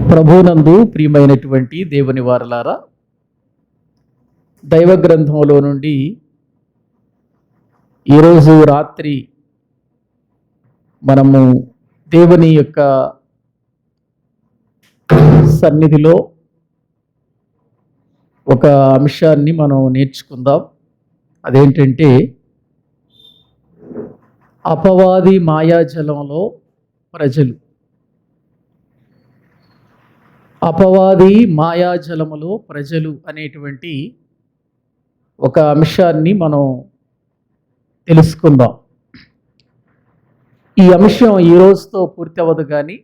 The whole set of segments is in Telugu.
ప్రభునందు ప్రియమైనటువంటి దేవుని వారలారా, దైవ గ్రంథంలో నుండి ఈరోజు రాత్రి మనము దేవుని యొక్క సన్నిధిలో ఒక అంశాన్ని మనం నేర్చుకుందాం. అదేంటంటే, అపవాది మాయాజలంలో ప్రజలు. అపవాది మాయాజలములో ప్రజలు అనేటువంటి ఒక అంశాన్ని మనం తెలుసుకుందాం. ఈ అంశం ఈ రోజుతో పూర్తి అవ్వదు, కానీ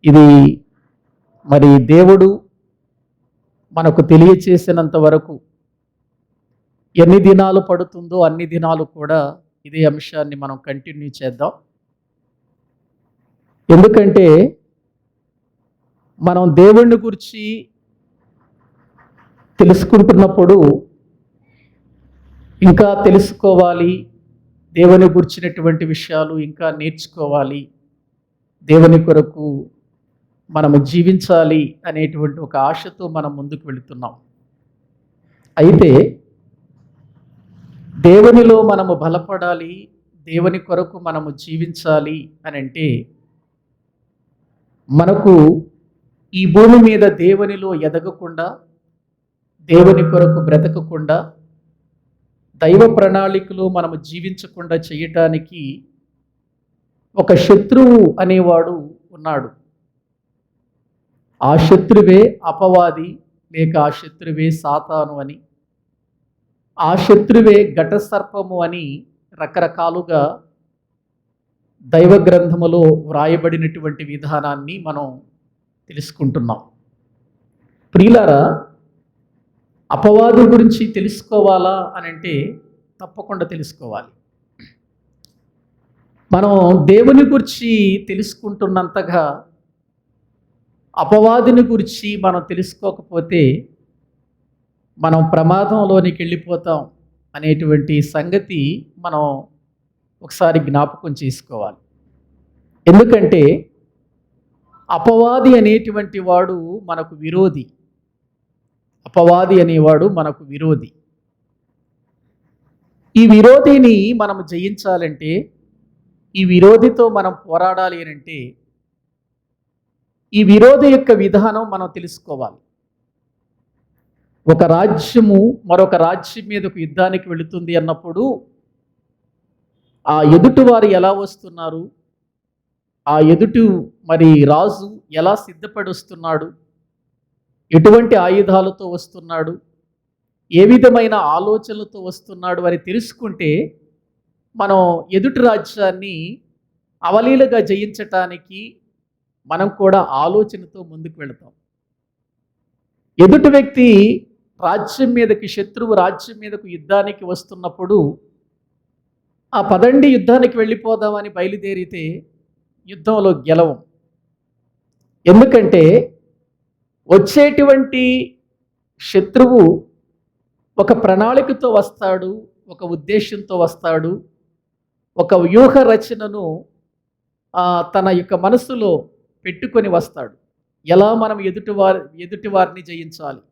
ఇది మరి దేవుడు మనకు తెలియచేసినంత వరకు ఎన్ని దినాలు పడుతుందో అన్ని దినాలు కూడా ఇదే అంశాన్ని మనం కంటిన్యూ చేద్దాం. ఎందుకంటే మనం దేవుణ్ణి గురించి తెలుసుకుంటున్నప్పుడు ఇంకా తెలుసుకోవాలి, దేవుని గురించినటువంటి విషయాలు ఇంకా నేర్చుకోవాలి, దేవుని కొరకు మనము జీవించాలి అనేటువంటి ఒక ఆశతో మనం ముందుకు వెళుతున్నాం. అయితే దేవునిలో మనము బలపడాలి, దేవుని కొరకు మనము జీవించాలి అని అంటే మనకు ఈ భూమి మీద దేవునిలో ఎదగకుండా, దేవుని కొరకు బ్రతకకుండా, దైవ ప్రణాళికలో మనము జీవించకుండా చేయటానికి ఒక శత్రువు అనేవాడు ఉన్నాడు. ఆ శత్రువే అపవాది, లేక ఆ శత్రువే సాతాను అని, ఆ శత్రువే ఘట సర్పము అని రకరకాలుగా దైవ గ్రంథములో వ్రాయబడినటువంటి విధానాన్ని మనం తెలుసుకుంటున్నాం. ప్రియులారా, అపవాది గురించి తెలుసుకోవాలా అని అంటే తప్పకుండా తెలుసుకోవాలి. మనం దేవుని గురించి తెలుసుకుంటున్నంతగా అపవాదిని గురించి మనం తెలుసుకోకపోతే మనం ప్రమాదంలోనికి వెళ్ళిపోతాం అనేటువంటి సంగతి మనం ఒకసారి జ్ఞాపకం చేసుకోవాలి. ఎందుకంటే అపవాది అనేటువంటి వాడు మనకు విరోధి. అపవాది అనేవాడు మనకు విరోధి. ఈ విరోధిని మనం జయించాలంటే, ఈ విరోధితో మనం పోరాడాలి అని అంటే, ఈ విరోధి యొక్క విధానం మనం తెలుసుకోవాలి. ఒక రాజ్యము మరొక రాజ్యం మీదకు యుద్ధానికి వెళుతుంది అన్నప్పుడు ఆ ఎదుటివారు ఎలా వస్తున్నారు, ఆ ఎదుటి మరి రాజు ఎలా సిద్ధపడి వస్తున్నాడు, ఎటువంటి ఆయుధాలతో వస్తున్నాడు, ఏ విధమైన ఆలోచనలతో వస్తున్నాడు అని తెలుసుకుంటే మనం ఎదుటి రాజ్యాన్ని అవలీలగా జయించటానికి మనం కూడా ఆలోచనతో ముందుకు వెళతాం. ఎదుటి వ్యక్తి రాజ్యం మీదకి, శత్రువు రాజ్యం మీదకు యుద్ధానికి వస్తున్నప్పుడు ఆ పదండి యుద్ధానికి వెళ్ళిపోదామని బయలుదేరితే యుద్ధంలో గెలవం. ఎందుకంటే వచ్చేటువంటి శత్రువు ఒక ప్రణాళికతో వస్తాడు, ఒక ఉద్దేశంతో వస్తాడు, ఒక వ్యూహ రచనను తన యొక్క మనసులో పెట్టుకొని వస్తాడు. ఎలా మనం ఎదుటివారిని జయించాలి,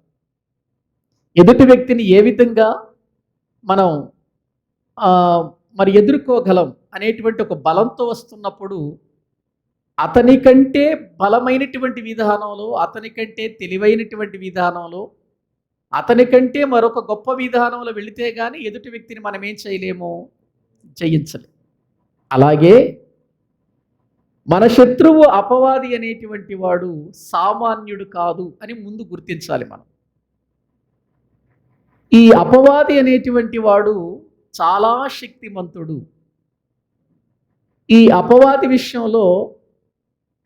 ఎదుటి వ్యక్తిని ఏ విధంగా మనం మరి ఎదుర్కోగలం అనేటువంటి ఒక బలంతో వస్తున్నప్పుడు అతనికంటే బలమైనటువంటి విధానంలో, అతనికంటే తెలివైనటువంటి విధానంలో, అతనికంటే మరొక గొప్ప విధానంలో వెళితే కానీ ఎదుటి వ్యక్తిని మనం ఏం చేయలేము, జయించలేము. అలాగే మన శత్రువు అపవాది అనేటువంటి వాడు సామాన్యుడు కాదు అని ముందు గుర్తించాలి మనం. ఈ అపవాది అనేటువంటి వాడు చాలా శక్తిమంతుడు. ఈ అపవాది విషయంలో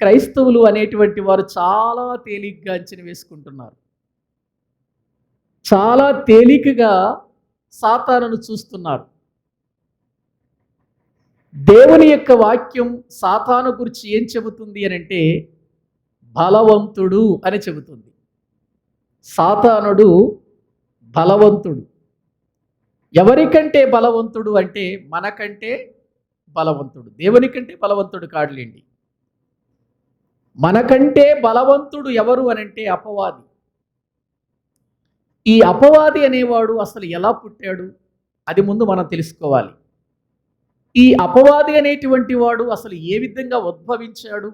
క్రైస్తవులు అనేటువంటి వారు చాలా తేలిగ్గా అంచనా వేసుకుంటున్నారు. చాలా తేలికగా సాతానును చూస్తున్నారు. దేవుని యొక్క వాక్యం సాతాను గురించి ఏం చెబుతుంది అని అంటే బలవంతుడు అని చెబుతుంది. సాతానుడు బలవంతుడు. ఎవరికంటే బలవంతుడు అంటే మనకంటే బలవంతుడు. దేవుని కంటే బలవంతుడు కాడులేండి. మనకంటే బలవంతుడు ఎవరు అనంటే అపవాది. ఈ అపవాది అనేవాడు అసలు ఎలా పుట్టాడు? అది ముందు మనం తెలుసుకోవాలి. ఈ అపవాది అనేటువంటి వాడు అసలు ఏ విధంగా ఉద్భవించాడు?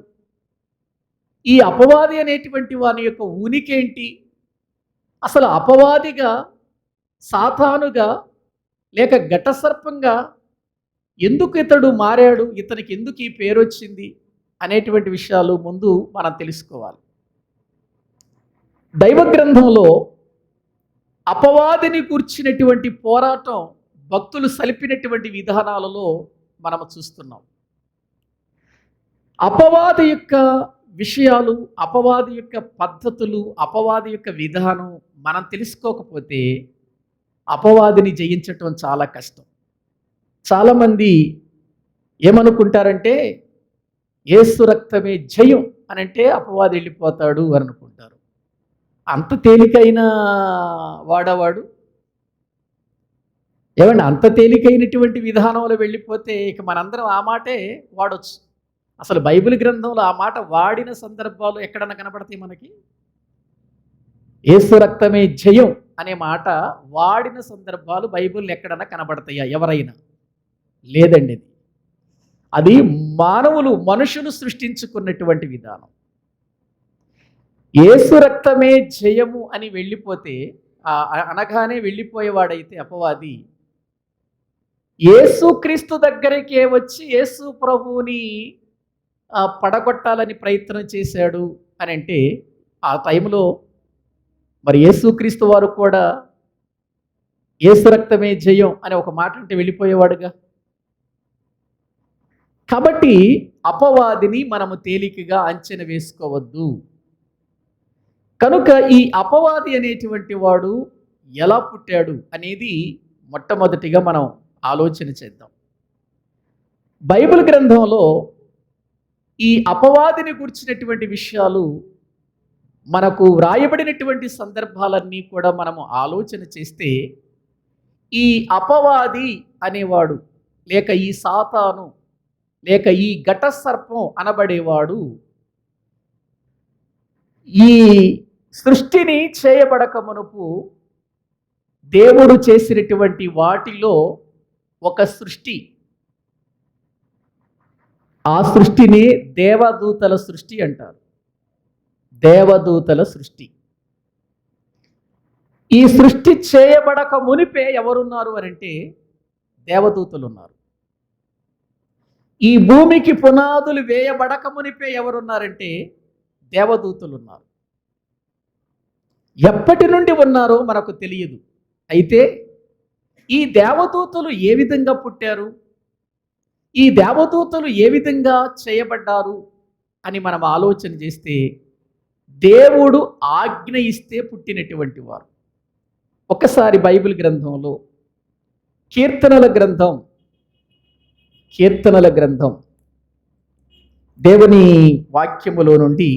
ఈ అపవాది అనేటువంటి వాని యొక్క ఉనికి ఏంటి? అసలు అపవాదిగా, సాతానుగా, లేక ఘటసర్పంగా ఎందుకు ఇతడు మారాడు? ఇతనికి ఎందుకు ఈ పేరు వచ్చింది? అనేటువంటి విషయాలు ముందు మనం తెలుసుకోవాలి. దైవ గ్రంథంలో అపవాదిని కూర్చినటువంటి పోరాటం భక్తులు సలిపినటువంటి విధానాలలో మనం చూస్తున్నాం. అపవాది యొక్క విషయాలు, అపవాది యొక్క పద్ధతులు, అపవాది యొక్క విధానం మనం తెలుసుకోకపోతే అపవాదిని జయించటం చాలా కష్టం. చాలామంది ఏమనుకుంటారంటే యేసు రక్తమే జయం అనంటే అపవాది వెళ్ళిపోతాడు అని అనుకుంటారు. అంత తేలికైన వాడవాడు? ఏమండి, అంత తేలికైనటువంటి విధానంలో వెళ్ళిపోతే ఇక మనందరం ఆ మాటే వాడొచ్చు. అసలు బైబిల్ గ్రంథంలో ఆ మాట వాడిన సందర్భాలు ఎక్కడన్నా కనపడతాయి మనకి? యేసు రక్తమే జయం అనే మాట వాడిన సందర్భాలు బైబిల్ ఎక్కడన్నా కనబడతాయా ఎవరైనా? లేదండి. అది మనుషులు సృష్టించుకున్నటువంటి విధానం. యేసు రక్తమే జయము అని వెళ్ళిపోతే అనగానే వెళ్ళిపోయేవాడైతే అపవాది, యేసుక్రీస్తు దగ్గరికే వచ్చి యేసు ప్రభువుని పడగొట్టాలని ప్రయత్నం చేశాడు అని అంటే ఆ టైంలో మరి యేసుక్రీస్తు వారు కూడా యేసు రక్తమే జయం అనే ఒక మాట అంటే వెళ్ళిపోయేవాడుగా. కాబట్టి అపవాదిని మనము తేలికగా అంచనా వేసుకోవద్దు. కనుక ఈ అపవాది అనేటువంటి వాడు ఎలా పుట్టాడు అనేది మొట్టమొదటిగా మనం ఆలోచన చేద్దాం. బైబిల్ గ్రంథంలో ఈ అపవాదిని గురించినటువంటి విషయాలు మనకు వ్రాయబడినటువంటి సందర్భాలన్నీ కూడా మనము ఆలోచన చేస్తే ఈ అపవాది అనేవాడు, లేక ఈ సాతాను, లేక ఈ ఘట సర్పం అనబడేవాడు ఈ సృష్టిని చేయబడక మునుపు దేవుడు చేసినటువంటి వాటిలో ఒక సృష్టి. ఆ సృష్టిని దేవదూతల సృష్టి అంటారు. దేవదూతల సృష్టి. ఈ సృష్టి చేయబడక మునిపే ఎవరున్నారు అనంటే దేవదూతలు ఉన్నారు. ఈ భూమికి పునాదులు వేయబడక మునిపే ఎవరున్నారంటే దేవదూతలు ఉన్నారు. ఎప్పటి నుండి ఉన్నారో మనకు తెలియదు. అయితే ఈ దేవదూతలు ఏ విధంగా పుట్టారు, ఈ దేవదూతలు ఏ విధంగా చేయబడ్డారు అని మనం ఆలోచన చేస్తే దేవుడు ఆజ్ఞ ఇస్తే పుట్టినటువంటి వారు. ఒకసారి బైబిల్ గ్రంథంలో కీర్తనల గ్రంథం దేవుని వాక్యములో నుండి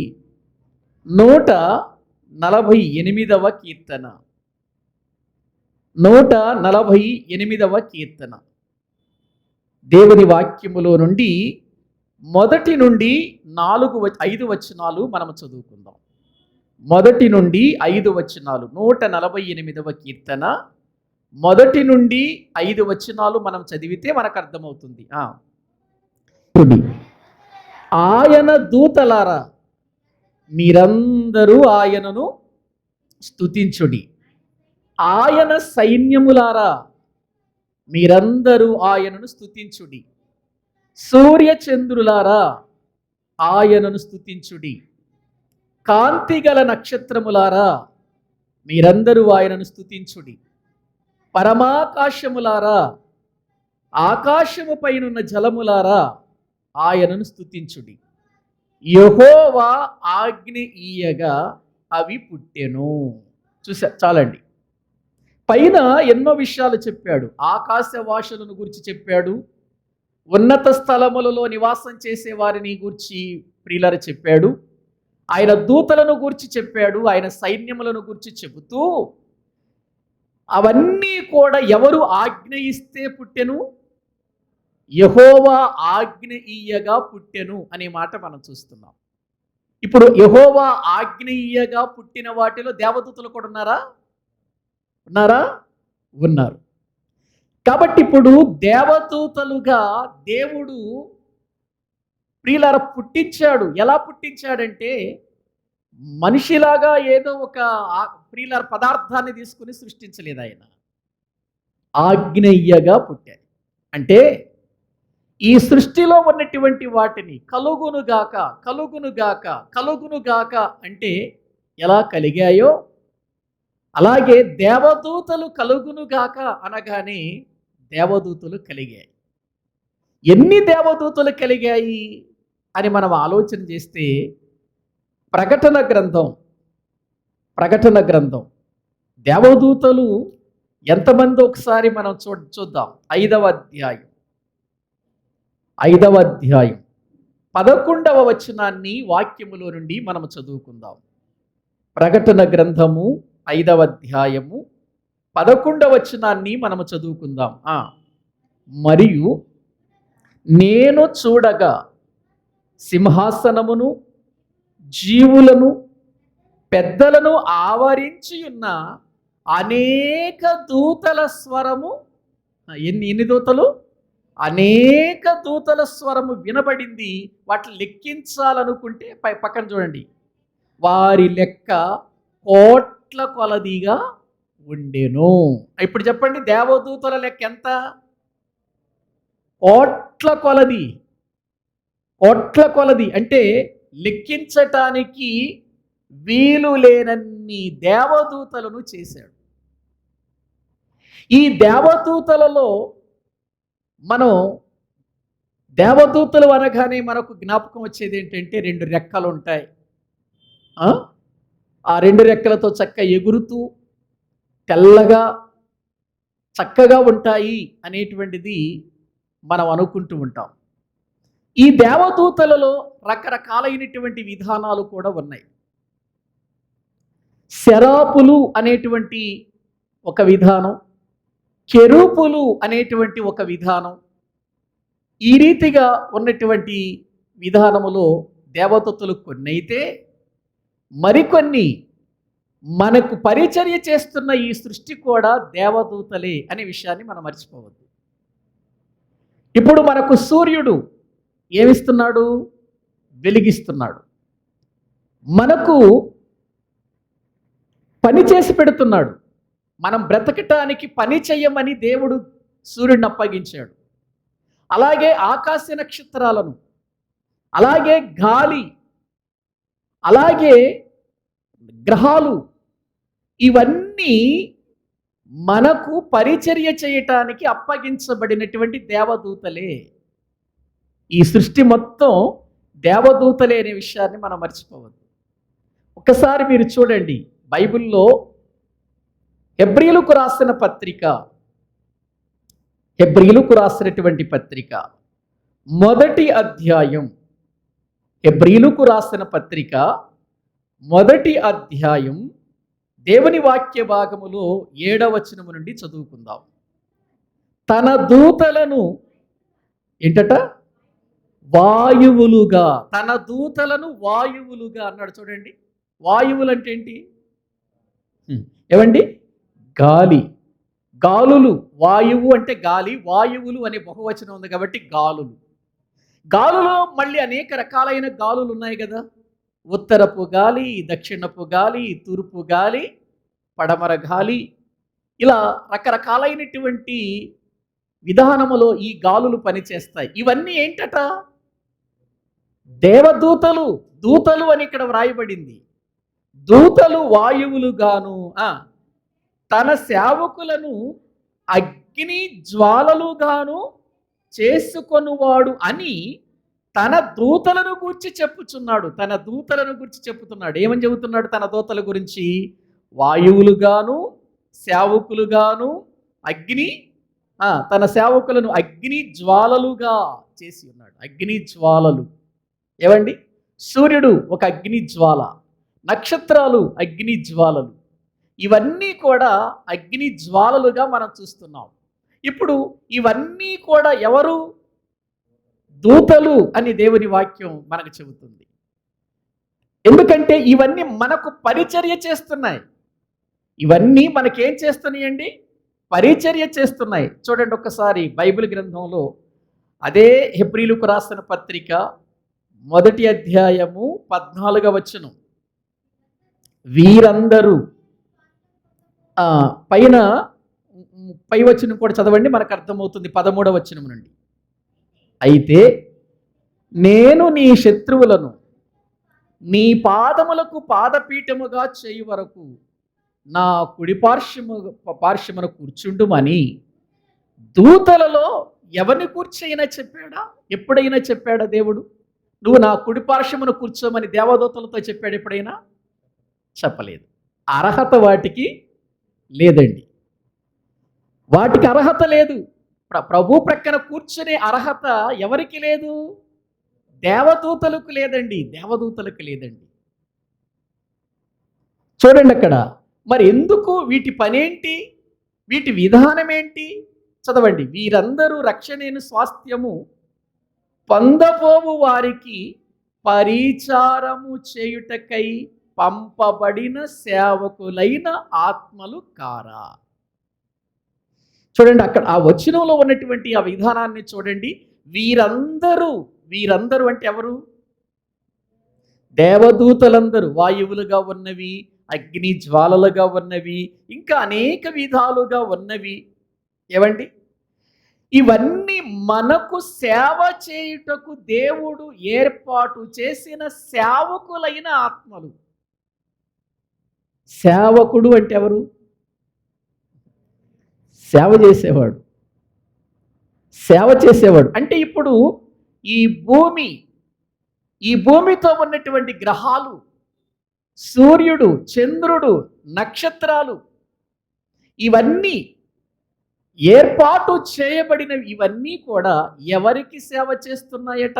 148వ కీర్తన, 148వ కీర్తన దేవుని వాక్యములో నుండి మొదటి నుండి 5 వచనాలు మనం చదువుకుందాం. మొదటి నుండి 5 వచనాలు, 148వ కీర్తన మొదటి నుండి 5 వచనాలు మనం చదివితే మనకు అర్థమవుతుంది. ఆయన దూతలారా మీరందరూ ఆయనను స్తుతించుడి, ఆయన సైన్యములారా మీరందరూ ఆయనను స్తుతించుడి, సూర్యచంద్రులారా ఆయనను స్తుతించుడి, కాంతిగల నక్షత్రములారా మీరందరూ ఆయనను స్తుతించుడి, పరమాకాశములారా ఆకాశము పైనున్న జలములారా ఆయనను స్తుతించుడి, యెహోవా ఆజ్ఞ ఇయ్యగా అవి పుట్టెను. చాలండి. పైన ఎన్నో విషయాలు చెప్పాడు. ఆకాశవాసులను గురించి చెప్పాడు, ఉన్నత స్థలములలో నివాసం చేసే వారిని గూర్చి ప్రియులారా చెప్పాడు, ఆయన దూతలను గూర్చి చెప్పాడు, ఆయన సైన్యములను గూర్చి చెబుతూ అవన్నీ కూడా ఎవరు ఆజ్ఞ ఇస్తే పుట్టెను, యెహోవా ఆజ్ఞ ఇయ్యగా పుట్టెను అనే మాట మనం చూస్తున్నాం. ఇప్పుడు యెహోవా ఆజ్ఞ పుట్టిన వాటిలో దేవదూతలు కూడా ఉన్నారా? ఉన్నారా? ఉన్నారు. కాబట్టి ఇప్పుడు దేవదూతలుగా దేవుడు ప్రియులారా పుట్టించాడు. ఎలా పుట్టించాడంటే మనిషిలాగా ఏదో ఒక ప్రియులారా పదార్థాన్ని తీసుకుని సృష్టించలేదు ఆయన. ఆజ్ఞయ్యగా పుట్టాడు. అంటే ఈ సృష్టిలో ఉన్నటువంటి వాటిని కలుగునుగాక కలుగునుగాక కలుగునుగాక అంటే ఎలా కలిగాయో అలాగే దేవదూతలు కలుగునుగాక అనగానే దేవదూతలు కలిగాయి. ఎన్ని దేవదూతలు కలిగాయి అని మనం ఆలోచన చేస్తే ప్రకటన గ్రంథం దేవదూతలు ఎంతమంది ఒకసారి మనం చూద్దాం. 5వ అధ్యాయం 11వ వచనాన్ని వాక్యములో నుండి మనం చదువుకుందాం. ప్రకటన గ్రంథము 5వ అధ్యాయము 11వ వచనాన్ని మనము చదువుకుందాం. మరియు నేను చూడగా సింహాసనమును జీవులను పెద్దలను ఆవరించి ఉన్న అనేక దూతల స్వరము, ఎన్ని దూతలు? అనేక దూతల స్వరము వినబడింది. వాటిని లెక్కించాలనుకుంటే పక్కన చూడండి, వారి లెక్క కోట్ల కొలదిగా ఉండెను. ఇప్పుడు చెప్పండి, దేవదూతల లెక్క ఎంత? కోట్ల కొలది అంటే లెక్కించటానికి వీలు లేనన్ని దేవదూతలను చేశాడు. ఈ దేవదూతలలో మనం దేవదూతలు అనగానే మనకు జ్ఞాపకం వచ్చేది ఏంటంటే 2 రెక్కలు ఉంటాయి. ఆ 2 రెక్కలతో చక్కగా ఎగురుతూ తెల్లగా చక్కగా ఉంటాయి అనేటువంటిది మనం అనుకుంటూ ఉంటాం. ఈ దేవదూతలలో రకరకాలైనటువంటి విధానాలు కూడా ఉన్నాయి. శరాపులు అనేటువంటి ఒక విధానం, కెరూపులు అనేటువంటి ఒక విధానం. ఈ రీతిగా ఉన్నటువంటి విధానములో దేవదూతలు కొన్ని అయితే, మరికొన్ని మనకు పరిచర్య చేస్తున్న ఈ సృష్టి కూడా దేవదూతలే అనే విషయాన్ని మనం మర్చిపోవద్దు. ఇప్పుడు మనకు సూర్యుడు ఏమిస్తున్నాడు? వెలిగిస్తున్నాడు. మనకు పని చేసి పెడుతున్నాడు. మనం బ్రతకటానికి పని చెయ్యమని దేవుడు సూర్యుడిని అప్పగించాడు. అలాగే ఆకాశ నక్షత్రాలను, అలాగే గాలి, అలాగే గ్రహాలు, ఇవన్నీ మనకు పరిచర్య చేయటానికి అప్పగించబడినటువంటి దేవదూతలే. ఈ సృష్టి మొత్తం దేవదూతలే అనే విషయాన్ని మనం మర్చిపోవద్దు. ఒకసారి మీరు చూడండి, బైబిల్లో హెబ్రీయులకు రాసినటువంటి పత్రిక మొదటి అధ్యాయం, హెబ్రీయులకు రాసిన పత్రిక మొదటి అధ్యాయం దేవుని వాక్య భాగములో 7వ వచనము నుండి చదువుకుందాం. తన దూతలను ఏంటట? వాయువులుగా, తన దూతలను వాయువులుగా అన్నాడు. చూడండి, వాయువులు అంటే ఏంటి? ఏమండి? గాలులు. వాయువు అంటే గాలి, వాయువులు అనే బహువచనం ఉంది కాబట్టి గాలులో మళ్ళీ అనేక రకాలైన గాలులు ఉన్నాయి కదా. ఉత్తరపు గాలి, దక్షిణపు గాలి, తూర్పు గాలి, పడమర గాలి, ఇలా రకరకాలైనటువంటి విధానములో ఈ గాలులు పనిచేస్తాయి. ఇవన్నీ ఏంటట? దూతలు అని ఇక్కడ వ్రాయబడింది. దూతలు వాయువులుగాను, తన సేవకులను అగ్ని జ్వాలలుగాను చేసుకొనువాడు అని తన దూతలను గురించి చెప్పుతున్నాడు. ఏమని చెబుతున్నాడు? తన దూతల గురించి వాయువులుగాను సేవకులుగాను తన సేవకులను అగ్ని జ్వాలలుగా చేసి ఉన్నాడు. అగ్ని జ్వాలలు ఏవండి? సూర్యుడు ఒక అగ్ని జ్వాల, నక్షత్రాలు అగ్ని జ్వాలలు, ఇవన్నీ కూడా అగ్ని జ్వాలలుగా మనం చూస్తున్నాం. ఇప్పుడు ఇవన్నీ కూడా ఎవరు? దూతలు అని దేవుని వాక్యం మనకు చెబుతుంది. ఎందుకంటే ఇవన్నీ మనకు పరిచర్య చేస్తున్నాయి. ఇవన్నీ మనకేం చేస్తున్నాయండి? పరిచర్య చేస్తున్నాయి. చూడండి ఒక్కసారి బైబిల్ గ్రంథంలో అదే హెబ్రీలకు రాసిన పత్రిక 1వ అధ్యాయము 14వ వచనం. వీరందరూ పైన పై వచనం కూడా చదవండి, మనకు అర్థమవుతుంది 13వ వచనం నుండి. అయితే నేను నీ శత్రువులను నీ పాదములకు పాదపీఠముగా చేయు వరకు నా కుడి పార్శ్వమున కూర్చుండుమని దూతలలో ఎవరిని కూర్చైనా చెప్పాడా? ఎప్పుడైనా చెప్పాడా దేవుడు? నువ్వు నా కుడి పార్శ్వమున కూర్చోమని దేవదూతలతో చెప్పాడు ఎప్పుడైనా? చెప్పలేదు. అర్హత వాటికి లేదండి. వాటికి అర్హత లేదు. ప్రభు ప్రక్కన కూర్చునే అర్హత ఎవరికి లేదు? దేవదూతలకు లేదండి. దేవదూతలకు లేదండి. చూడండి అక్కడ. మరి ఎందుకు? వీటి పనేంటి? వీటి విధానం ఏంటి? చదవండి. వీరందరూ రక్షణేను స్వాస్థ్యము పొందబోవు వారికి పరిచారము చేయుటకై పంపబడిన సేవకులైన ఆత్మలు కారా? చూడండి అక్కడ ఆ వచనంలో ఉన్నటువంటి ఆ విధానాన్ని చూడండి. వీరందరూ అంటే ఎవరు? దేవదూతలందరూ, వాయువులుగా ఉన్నవి, అగ్ని జ్వాలలుగా ఉన్నవి, ఇంకా అనేక విధాలుగా ఉన్నవి. ఏవండి? ఇవన్నీ మనకు సేవ చేయుటకు దేవుడు ఏర్పాటు చేసిన సేవకులైన ఆత్మలు. సేవకుడు అంటే ఎవరు? సేవ చేసేవాడు. సేవ చేసేవాడు అంటే ఇప్పుడు ఈ భూమితో ఉన్నటువంటి గ్రహాలు, సూర్యుడు, చంద్రుడు, నక్షత్రాలు, ఇవన్నీ ఏర్పాటు చేయబడినవి. ఇవన్నీ కూడా ఎవరికి సేవ చేస్తున్నాయట?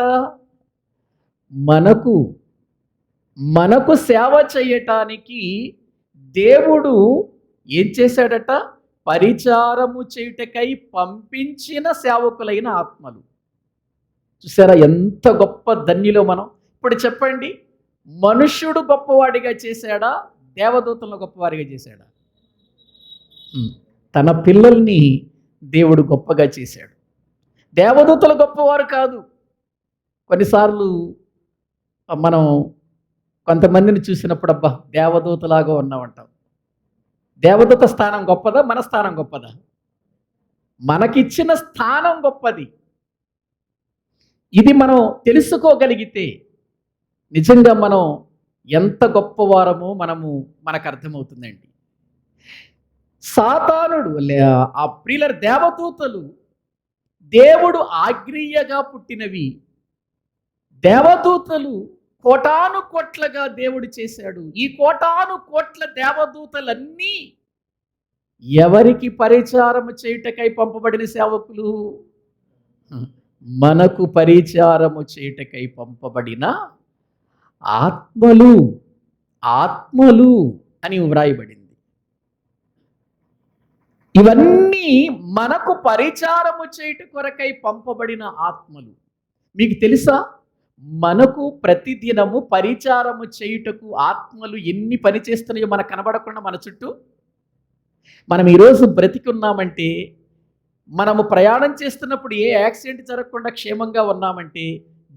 మనకు సేవ చేయటానికి దేవుడు ఏం చేశాడట? పరిచారము చేయుటకై పంపించిన సేవకులైన ఆత్మలు. చూసారా ఎంత గొప్ప ధన్యులో మనం. ఇప్పుడు చెప్పండి, మనుష్యుడు గొప్పవాడిగా చేశాడా? దేవదూతలను గొప్పవాడిగా చేశాడా? తన పిల్లల్ని దేవుడు గొప్పగా చేశాడు. దేవదూతలు గొప్పవారు కాదు. కొన్నిసార్లు మనం కొంతమందిని చూసినప్పుడు అబ్బా దేవదూతలాగా ఉన్నామంటాం. దేవదూత స్థానం గొప్పదా? మన స్థానం గొప్పదా? మనకిచ్చిన స్థానం గొప్పది. ఇది మనం తెలుసుకోగలిగితే నిజంగా మనం ఎంత గొప్పవారమో మనకు అర్థమవుతుందండి. సాతానుడు ఆ ప్రియుల దేవదూతలు దేవుడు ఆగ్రీయగా పుట్టినవి. దేవదూతలు కోటాను కోట్లగా దేవుడు చేశాడు. ఈ కోటాను కోట్ల దేవదూతలన్నీ ఎవరికి పరిచారము చేయుటకై పంపబడిన సేవకులు? మనకు పరిచారము చేయుటకై పంపబడిన ఆత్మలు అని వ్రాయబడింది. ఇవన్నీ మనకు పరిచారము చేయుట కొరకై పంపబడిన ఆత్మలు. మీకు తెలుసా, మనకు ప్రతిదినము పరిచారము చేయుటకు ఆత్మలు ఎన్ని పని చేస్తున్నాయో మనకు కనబడకుండా మన చుట్టూ. మనం ఈరోజు బ్రతికి ఉన్నామంటే, మనము ప్రయాణం చేస్తున్నప్పుడు ఏ యాక్సిడెంట్ జరగకుండా క్షేమంగా ఉన్నామంటే,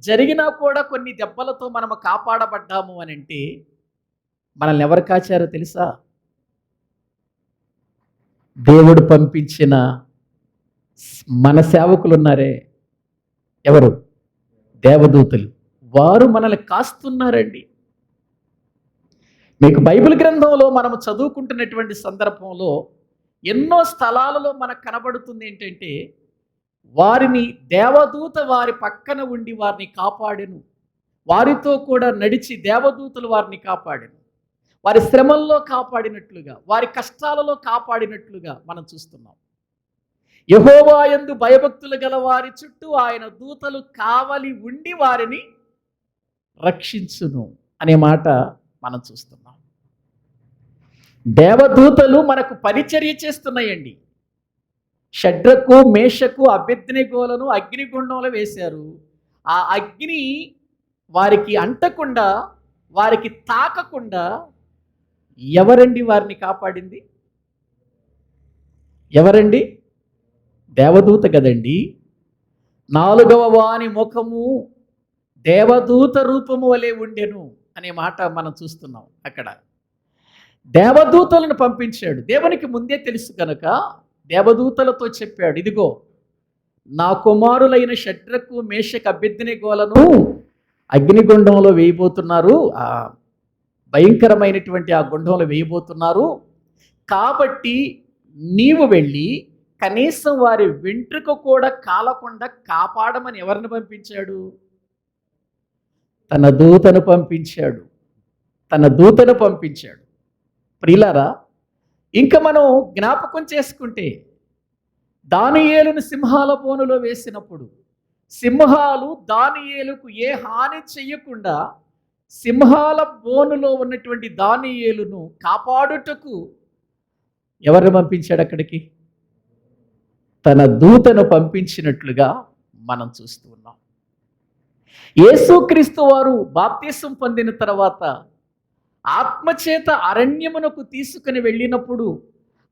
జరిగినా కూడా కొన్ని దెబ్బలతో మనము కాపాడబడ్డాము అని అంటే మనల్ని ఎవరు కాచారో తెలుసా? దేవుడు పంపించిన మన సేవకులు ఉన్నారే, ఎవరు? దేవదూతలు. వారు మనల్ని కాస్తున్నారండి. మీకు బైబిల్ గ్రంథంలో మనము చదువుకుంటున్నటువంటి సందర్భంలో ఎన్నో స్థలాలలో మనకు కనబడుతుంది ఏంటంటే, వారిని దేవదూత వారి పక్కన ఉండి వారిని కాపాడెను. వారితో కూడా నడిచి దేవదూతలు వారిని కాపాడెను. వారి శ్రమల్లో కాపాడినట్లుగా, వారి కష్టాలలో కాపాడినట్లుగా మనం చూస్తున్నాం. యెహోవా యందు భయభక్తులు గల వారి చుట్టూ ఆయన దూతలు కావలి ఉండి వారిని రక్షించును అనే మాట మనం చూస్తున్నాం. దేవదూతలు మనకు పరిచర్య చేస్తున్నాయండి. షడ్రకు, మేషకు, అబేద్నెగోలను అగ్నిగుండంలో వేశారు. ఆ అగ్ని వారికి అంటకుండా వారికి తాకకుండా ఎవరండి వారిని కాపాడింది? ఎవరండి? దేవదూత కదండి. నాలుగవ వాని ముఖము దేవదూత రూపము వలె ఉండెను అనే మాట మనం చూస్తున్నాం. అక్కడ దేవదూతలను పంపించాడు. దేవునికి ముందే తెలుసు కనుక దేవదూతలతో చెప్పాడు, ఇదిగో నా కుమారులైన షడ్రకు మేషకు అబేద్నెగోలను అగ్నిగుండంలో వేయబోతున్నారు. ఆ భయంకరమైనటువంటి ఆ గుండంలో వేయబోతున్నారు. కాబట్టి నీవు వెళ్ళి కనీసం వారి వెంట్రుక కూడా కాలకుండా కాపాడమని ఎవరిని పంపించాడు? తన దూతను పంపించాడు. తన దూతను పంపించాడు. ప్రియులారా, ఇంకా మనం జ్ఞాపకం చేసుకుంటే దానియేలును సింహాల బోనులో వేసినప్పుడు సింహాలు దానియేలుకు ఏ హాని చెయ్యకుండా సింహాల బోనులో ఉన్నటువంటి దానియేలును కాపాడుటకు ఎవరిని పంపించాడు అక్కడికి? తన దూతను పంపించినట్లుగా మనం చూస్తూ ఉన్నాం. యేసుక్రీస్తు వారు బాప్తిసం పొందిన తర్వాత ఆత్మచేత అరణ్యమునకు తీసుకుని వెళ్ళినప్పుడు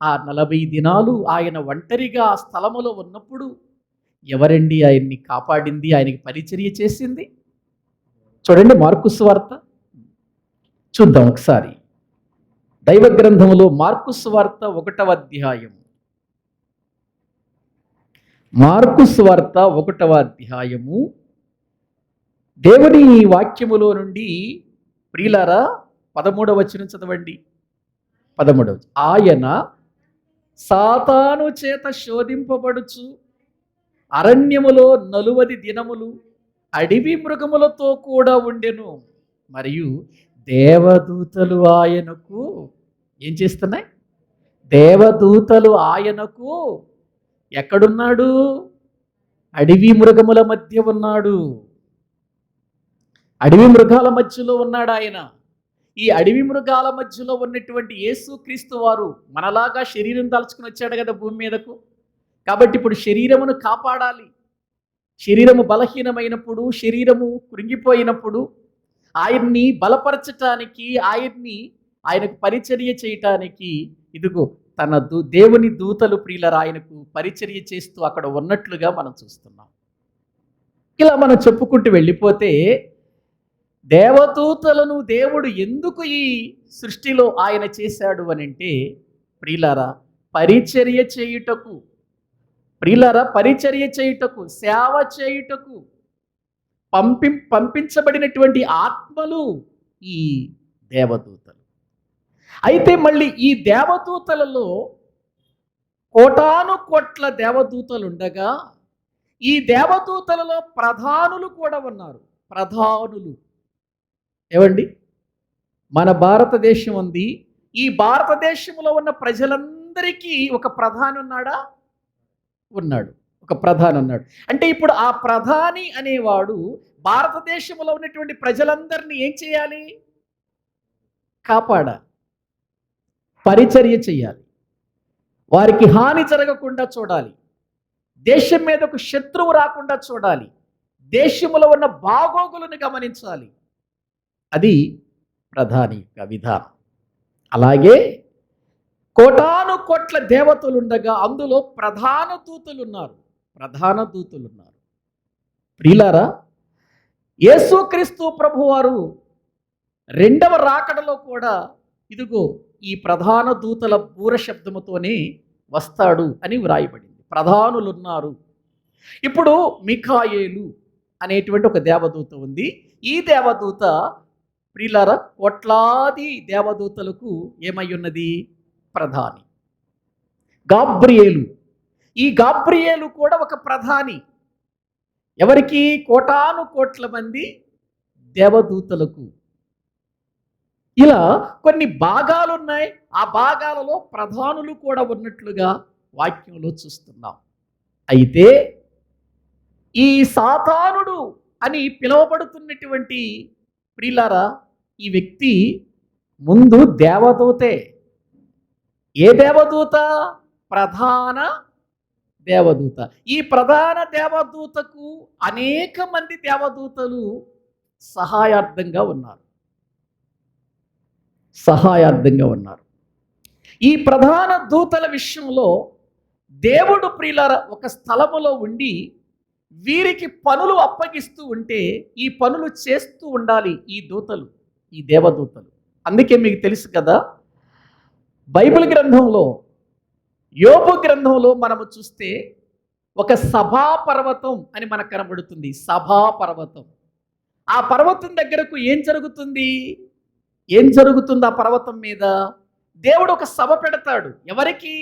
ఆ 40 దినాలు ఆయన ఒంటరిగా ఆ స్థలములో ఉన్నప్పుడు ఎవరండి ఆయన్ని కాపాడింది, ఆయనకి పరిచర్య చేసింది? చూడండి, మార్కు సువార్త చూద్దాం ఒకసారి. దైవ గ్రంథములో మార్కు సువార్త 1వ అధ్యాయం. మార్కు సువార్త 1వ అధ్యాయము. దేవుని వాక్యములో నుండి ప్రియులారా 13వ వచనం చదవండి. 13వ, ఆయన సాతాను చేత శోధింపబడుచు అరణ్యములో 40 దినములు అడవి మృగములతో కూడా ఉండెను. మరియు దేవదూతలు ఆయనకు ఏం చేస్తున్నాయి? దేవదూతలు ఆయనకు ఎక్కడున్నాడు? అడవి మృగముల మధ్య ఉన్నాడు. అడవి మృగాల మధ్యలో ఉన్నాడు ఆయన. ఈ అడవి మృగాల మధ్యలో ఉన్నటువంటి యేసుక్రీస్తు వారు మనలాగా శరీరం దాల్చుకుని వచ్చాడు కదా భూమి మీదకు. కాబట్టి ఇప్పుడు శరీరమును కాపాడాలి. శరీరము బలహీనమైనప్పుడు, శరీరము కృంగిపోయినప్పుడు ఆయన్ని బలపరచటానికి, ఆయనకు పరిచర్య చేయటానికి ఇదిగో తన దేవుని దూతలు ప్రియులరా ఆయనకు పరిచర్య చేస్తూ అక్కడ ఉన్నట్లుగా మనం చూస్తున్నాం. ఇలా మనం చెప్పుకుంటూ వెళ్ళిపోతే దేవదూతలను దేవుడు ఎందుకు ఈ సృష్టిలో ఆయన చేశాడు అని అంటే ప్రియులారా పరిచర్య చేయుటకు, పరిచర్య చేయుటకు, సేవ చేయుటకు పంపించబడినటువంటి ఆత్మలు ఈ దేవదూతలు. అయితే మళ్ళీ ఈ దేవదూతలలో కోటాను కోట్ల దేవదూతలు ఉండగా ఈ దేవదూతలలో ప్రధానులు కూడా ఉన్నారు. ప్రధానులు ఏవండి? మన భారతదేశం ఉంది. ఈ భారతదేశంలో ఉన్న ప్రజలందరికీ ఒక ప్రధాని ఉన్నాడా? ఉన్నాడు. ఒక ప్రధాని ఉన్నాడు. అంటే ఇప్పుడు ఆ ప్రధాని అనేవాడు భారతదేశంలో ఉన్నటువంటి ప్రజలందరినీ ఏం చేయాలి? కాపాడాలి, పరిచర్య చేయాలి, వారికి హాని జరగకుండా చూడాలి, దేశం మీద ఒక శత్రువు రాకుండా చూడాలి, దేశంలో ఉన్న బాగోగులను గమనించాలి. అది ప్రధాని యొక్క విధానం. అలాగే కోటాను కోట్ల దేవతలు ఉండగా అందులో ప్రధాన దూతలు ఉన్నారు. ప్రియులారా, యేసుక్రీస్తు ప్రభువారు 2వ రాకడలో కూడా ఇదిగో ఈ ప్రధాన దూతల బూర శబ్దముతోనే వస్తాడు అని వ్రాయబడింది. ప్రధానులు ఉన్నారు. ఇప్పుడు మిఖాయేలు అనేటువంటి ఒక దేవదూత ఉంది. ఈ దేవదూత ప్రియులారా కోట్లాది దేవదూతలకు ఏమై ఉన్నది? ప్రధాని. గాబ్రియేలు, ఈ గాబ్రియేలు కూడా ఒక ప్రధాని. ఎవరికి? కోటాను కోట్ల మంది దేవదూతలకు. ఇలా కొన్ని భాగాలు ఉన్నాయి. ఆ భాగాలలో ప్రధానులు కూడా ఉన్నట్లుగా వాక్యంలో చూస్తున్నాం. అయితే ఈ సాతానుడు అని పిలువబడుతున్నటువంటి ప్రియులారా ఈ వ్యక్తి ముందు దేవదూతే. ఏ దేవదూత? ప్రధాన దేవదూత. ఈ ప్రధాన దేవదూతకు అనేక మంది దేవదూతలు సహాయార్థంగా ఉన్నారు. సహాయార్థంగా ఉన్నారు. ఈ ప్రధాన దూతల విషయంలో దేవుడు ప్రియులార ఒక స్థలములో ఉండి వీరికి పనులు అప్పగిస్తూ ఉంటే ఈ పనులు చేస్తూ ఉండాలి ఈ దూతలు, ఈ దేవదూతలు. అందుకే మీకు తెలుసు కదా, బైబిల్ గ్రంథంలో యోబు గ్రంథంలో మనము చూస్తే ఒక సభా పర్వతం అని మనకు కనబడుతుంది. సభా పర్వతం. ఆ పర్వతం దగ్గరకు ఏం జరుగుతుంది? ఏం జరుగుతుంది ఆ పర్వతం మీద? దేవుడు ఒక సభ పెడతాడు. ఎవరికి?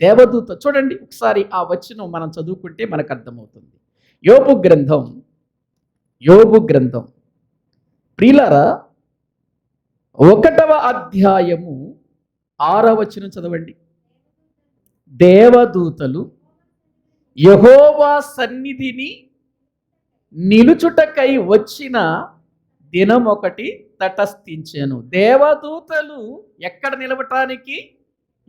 దేవదూత. చూడండి ఒకసారి ఆ వచనం మనం చదువుకుంటే మనకు అర్థమవుతుంది. యోబు గ్రంథం ప్రియులారా 1వ అధ్యాయము 6వ వచనం చదవండి. దేవదూతలు యెహోవా సన్నిధిని నిలుచుటకై వచ్చిన దినం ఒకటి తటస్థించెను. దేవదూతలు ఎక్కడ నిలవటానికి?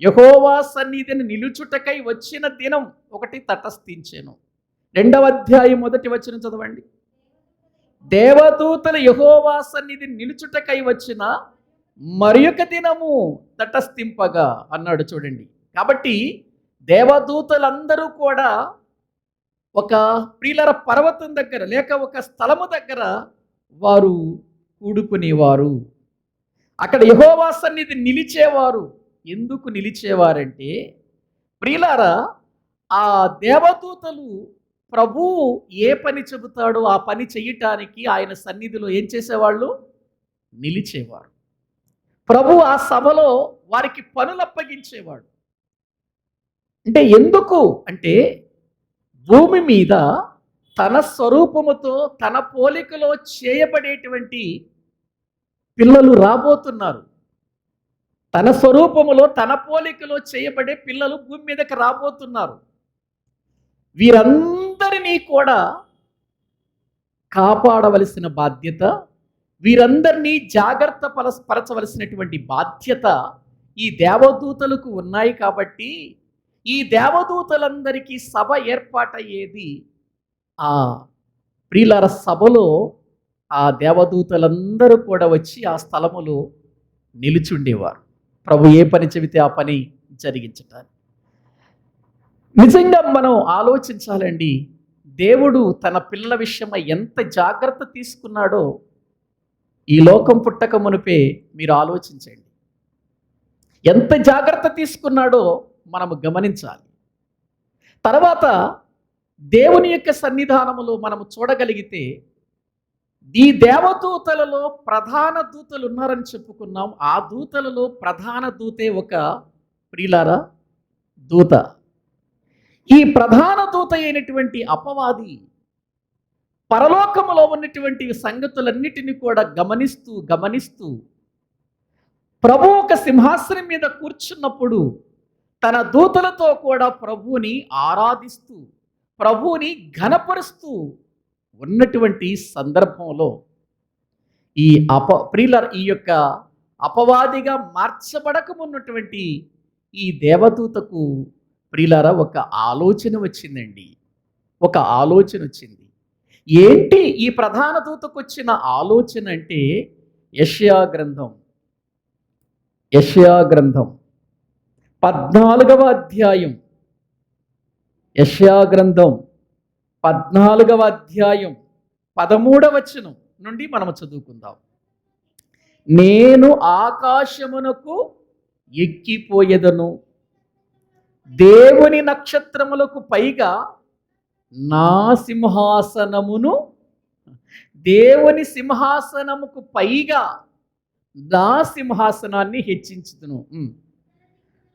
యెహోవా సన్నిధిని నిలుచుటకై వచ్చిన దినం ఒకటి తటస్థించెను. 2వ అధ్యాయం 1వ వచనం చదవండి. దేవదూతలు యెహోవా సన్నిధిని నిలుచుటకై వచ్చిన మరియొక దినము తటస్థింపగా అన్నాడు. చూడండి, కాబట్టి దేవదూతలందరూ కూడా ఒక ప్రియులర పర్వతం దగ్గర లేక ఒక స్థలము దగ్గర వారు కూడుకునేవారు. అక్కడ యెహోవా సన్నిధి నిలిచేవారు. ఎందుకు నిలిచేవారంటే ప్రియులారా, ఆ దేవదూతలు ప్రభువు ఏ పని చెబుతాడో ఆ పని చేయటానికి ఆయన సన్నిధిలో ఏం చేసేవాళ్ళు? నిలిచేవారు. ప్రభు ఆ సభలో వారికి పనులు అప్పగించేవాడు. అంటే ఎందుకు అంటే భూమి మీద తన స్వరూపముతో తన పోలికలో చేయబడేటువంటి పిల్లలు రాబోతున్నారు. తన స్వరూపములో తన పోలికలో చేయబడే పిల్లలు భూమి మీదకి రాబోతున్నారు. వీరందరినీ కూడా కాపాడవలసిన బాధ్యత, వీరందరినీ జాగ్రత్త పరచవలసినటువంటి బాధ్యత ఈ దేవదూతలకు ఉన్నాయి. కాబట్టి ఈ దేవదూతలందరికీ సభ ఏర్పాటయ్యేది. ఆ ప్రియులార సభలో ఆ దేవదూతలందరూ కూడా వచ్చి ఆ స్థలములో నిలుచుండేవారు. ప్రభు ఏ పని చెబితే ఆ పని జరిగించటానికి. నిజంగా మనం ఆలోచించాలండి, దేవుడు తన పిల్లల విషయమై ఎంత జాగ్రత్త తీసుకున్నాడో ఈ లోకం పుట్టక మునిపే మీరు ఆలోచించండి. ఎంత జాగ్రత్త తీసుకున్నాడో మనము గమనించాలి. తర్వాత దేవుని యొక్క సన్నిధానములో మనము చూడగలిగితే ఈ దేవదూతలలో ప్రధాన దూతలు ఉన్నారని చెప్పుకున్నాం. ఆ దూతలలో ప్రధాన దూతే ఒక ప్రియులారా దూత. ఈ ప్రధాన దూత అయినటువంటి అపవాది పరలోకములో ఉన్నటువంటి సంగతులన్నిటినీ కూడా గమనిస్తూ ప్రభు ఒక సింహాసనం మీద కూర్చున్నప్పుడు తన దూతలతో కూడా ప్రభువుని ఆరాధిస్తూ ప్రభువుని ఘనపరుస్తూ ఉన్నటువంటి సందర్భంలో ఈ ఈ యొక్క అపవాదిగా మార్చబడకమున్నటువంటి ఈ దేవదూతకు ప్రియులారా ఒక ఆలోచన వచ్చిందండి. ఒక ఆలోచన వచ్చింది. ఏంటి ఈ ప్రధాన దూతకు వచ్చిన ఆలోచన అంటే యెషయా గ్రంథం 14వ అధ్యాయం, యెషయా గ్రంథం 14వ అధ్యాయం 13వ వచనం నుండి మనము చదువుకుందాం. నేను ఆకాశమునకు ఎక్కిపోయేదను, దేవుని నక్షత్రములకు పైగా నా సింహాసనమును, దేవుని సింహాసనముకు పైగా నా సింహాసనాన్ని హెచ్చించుదును.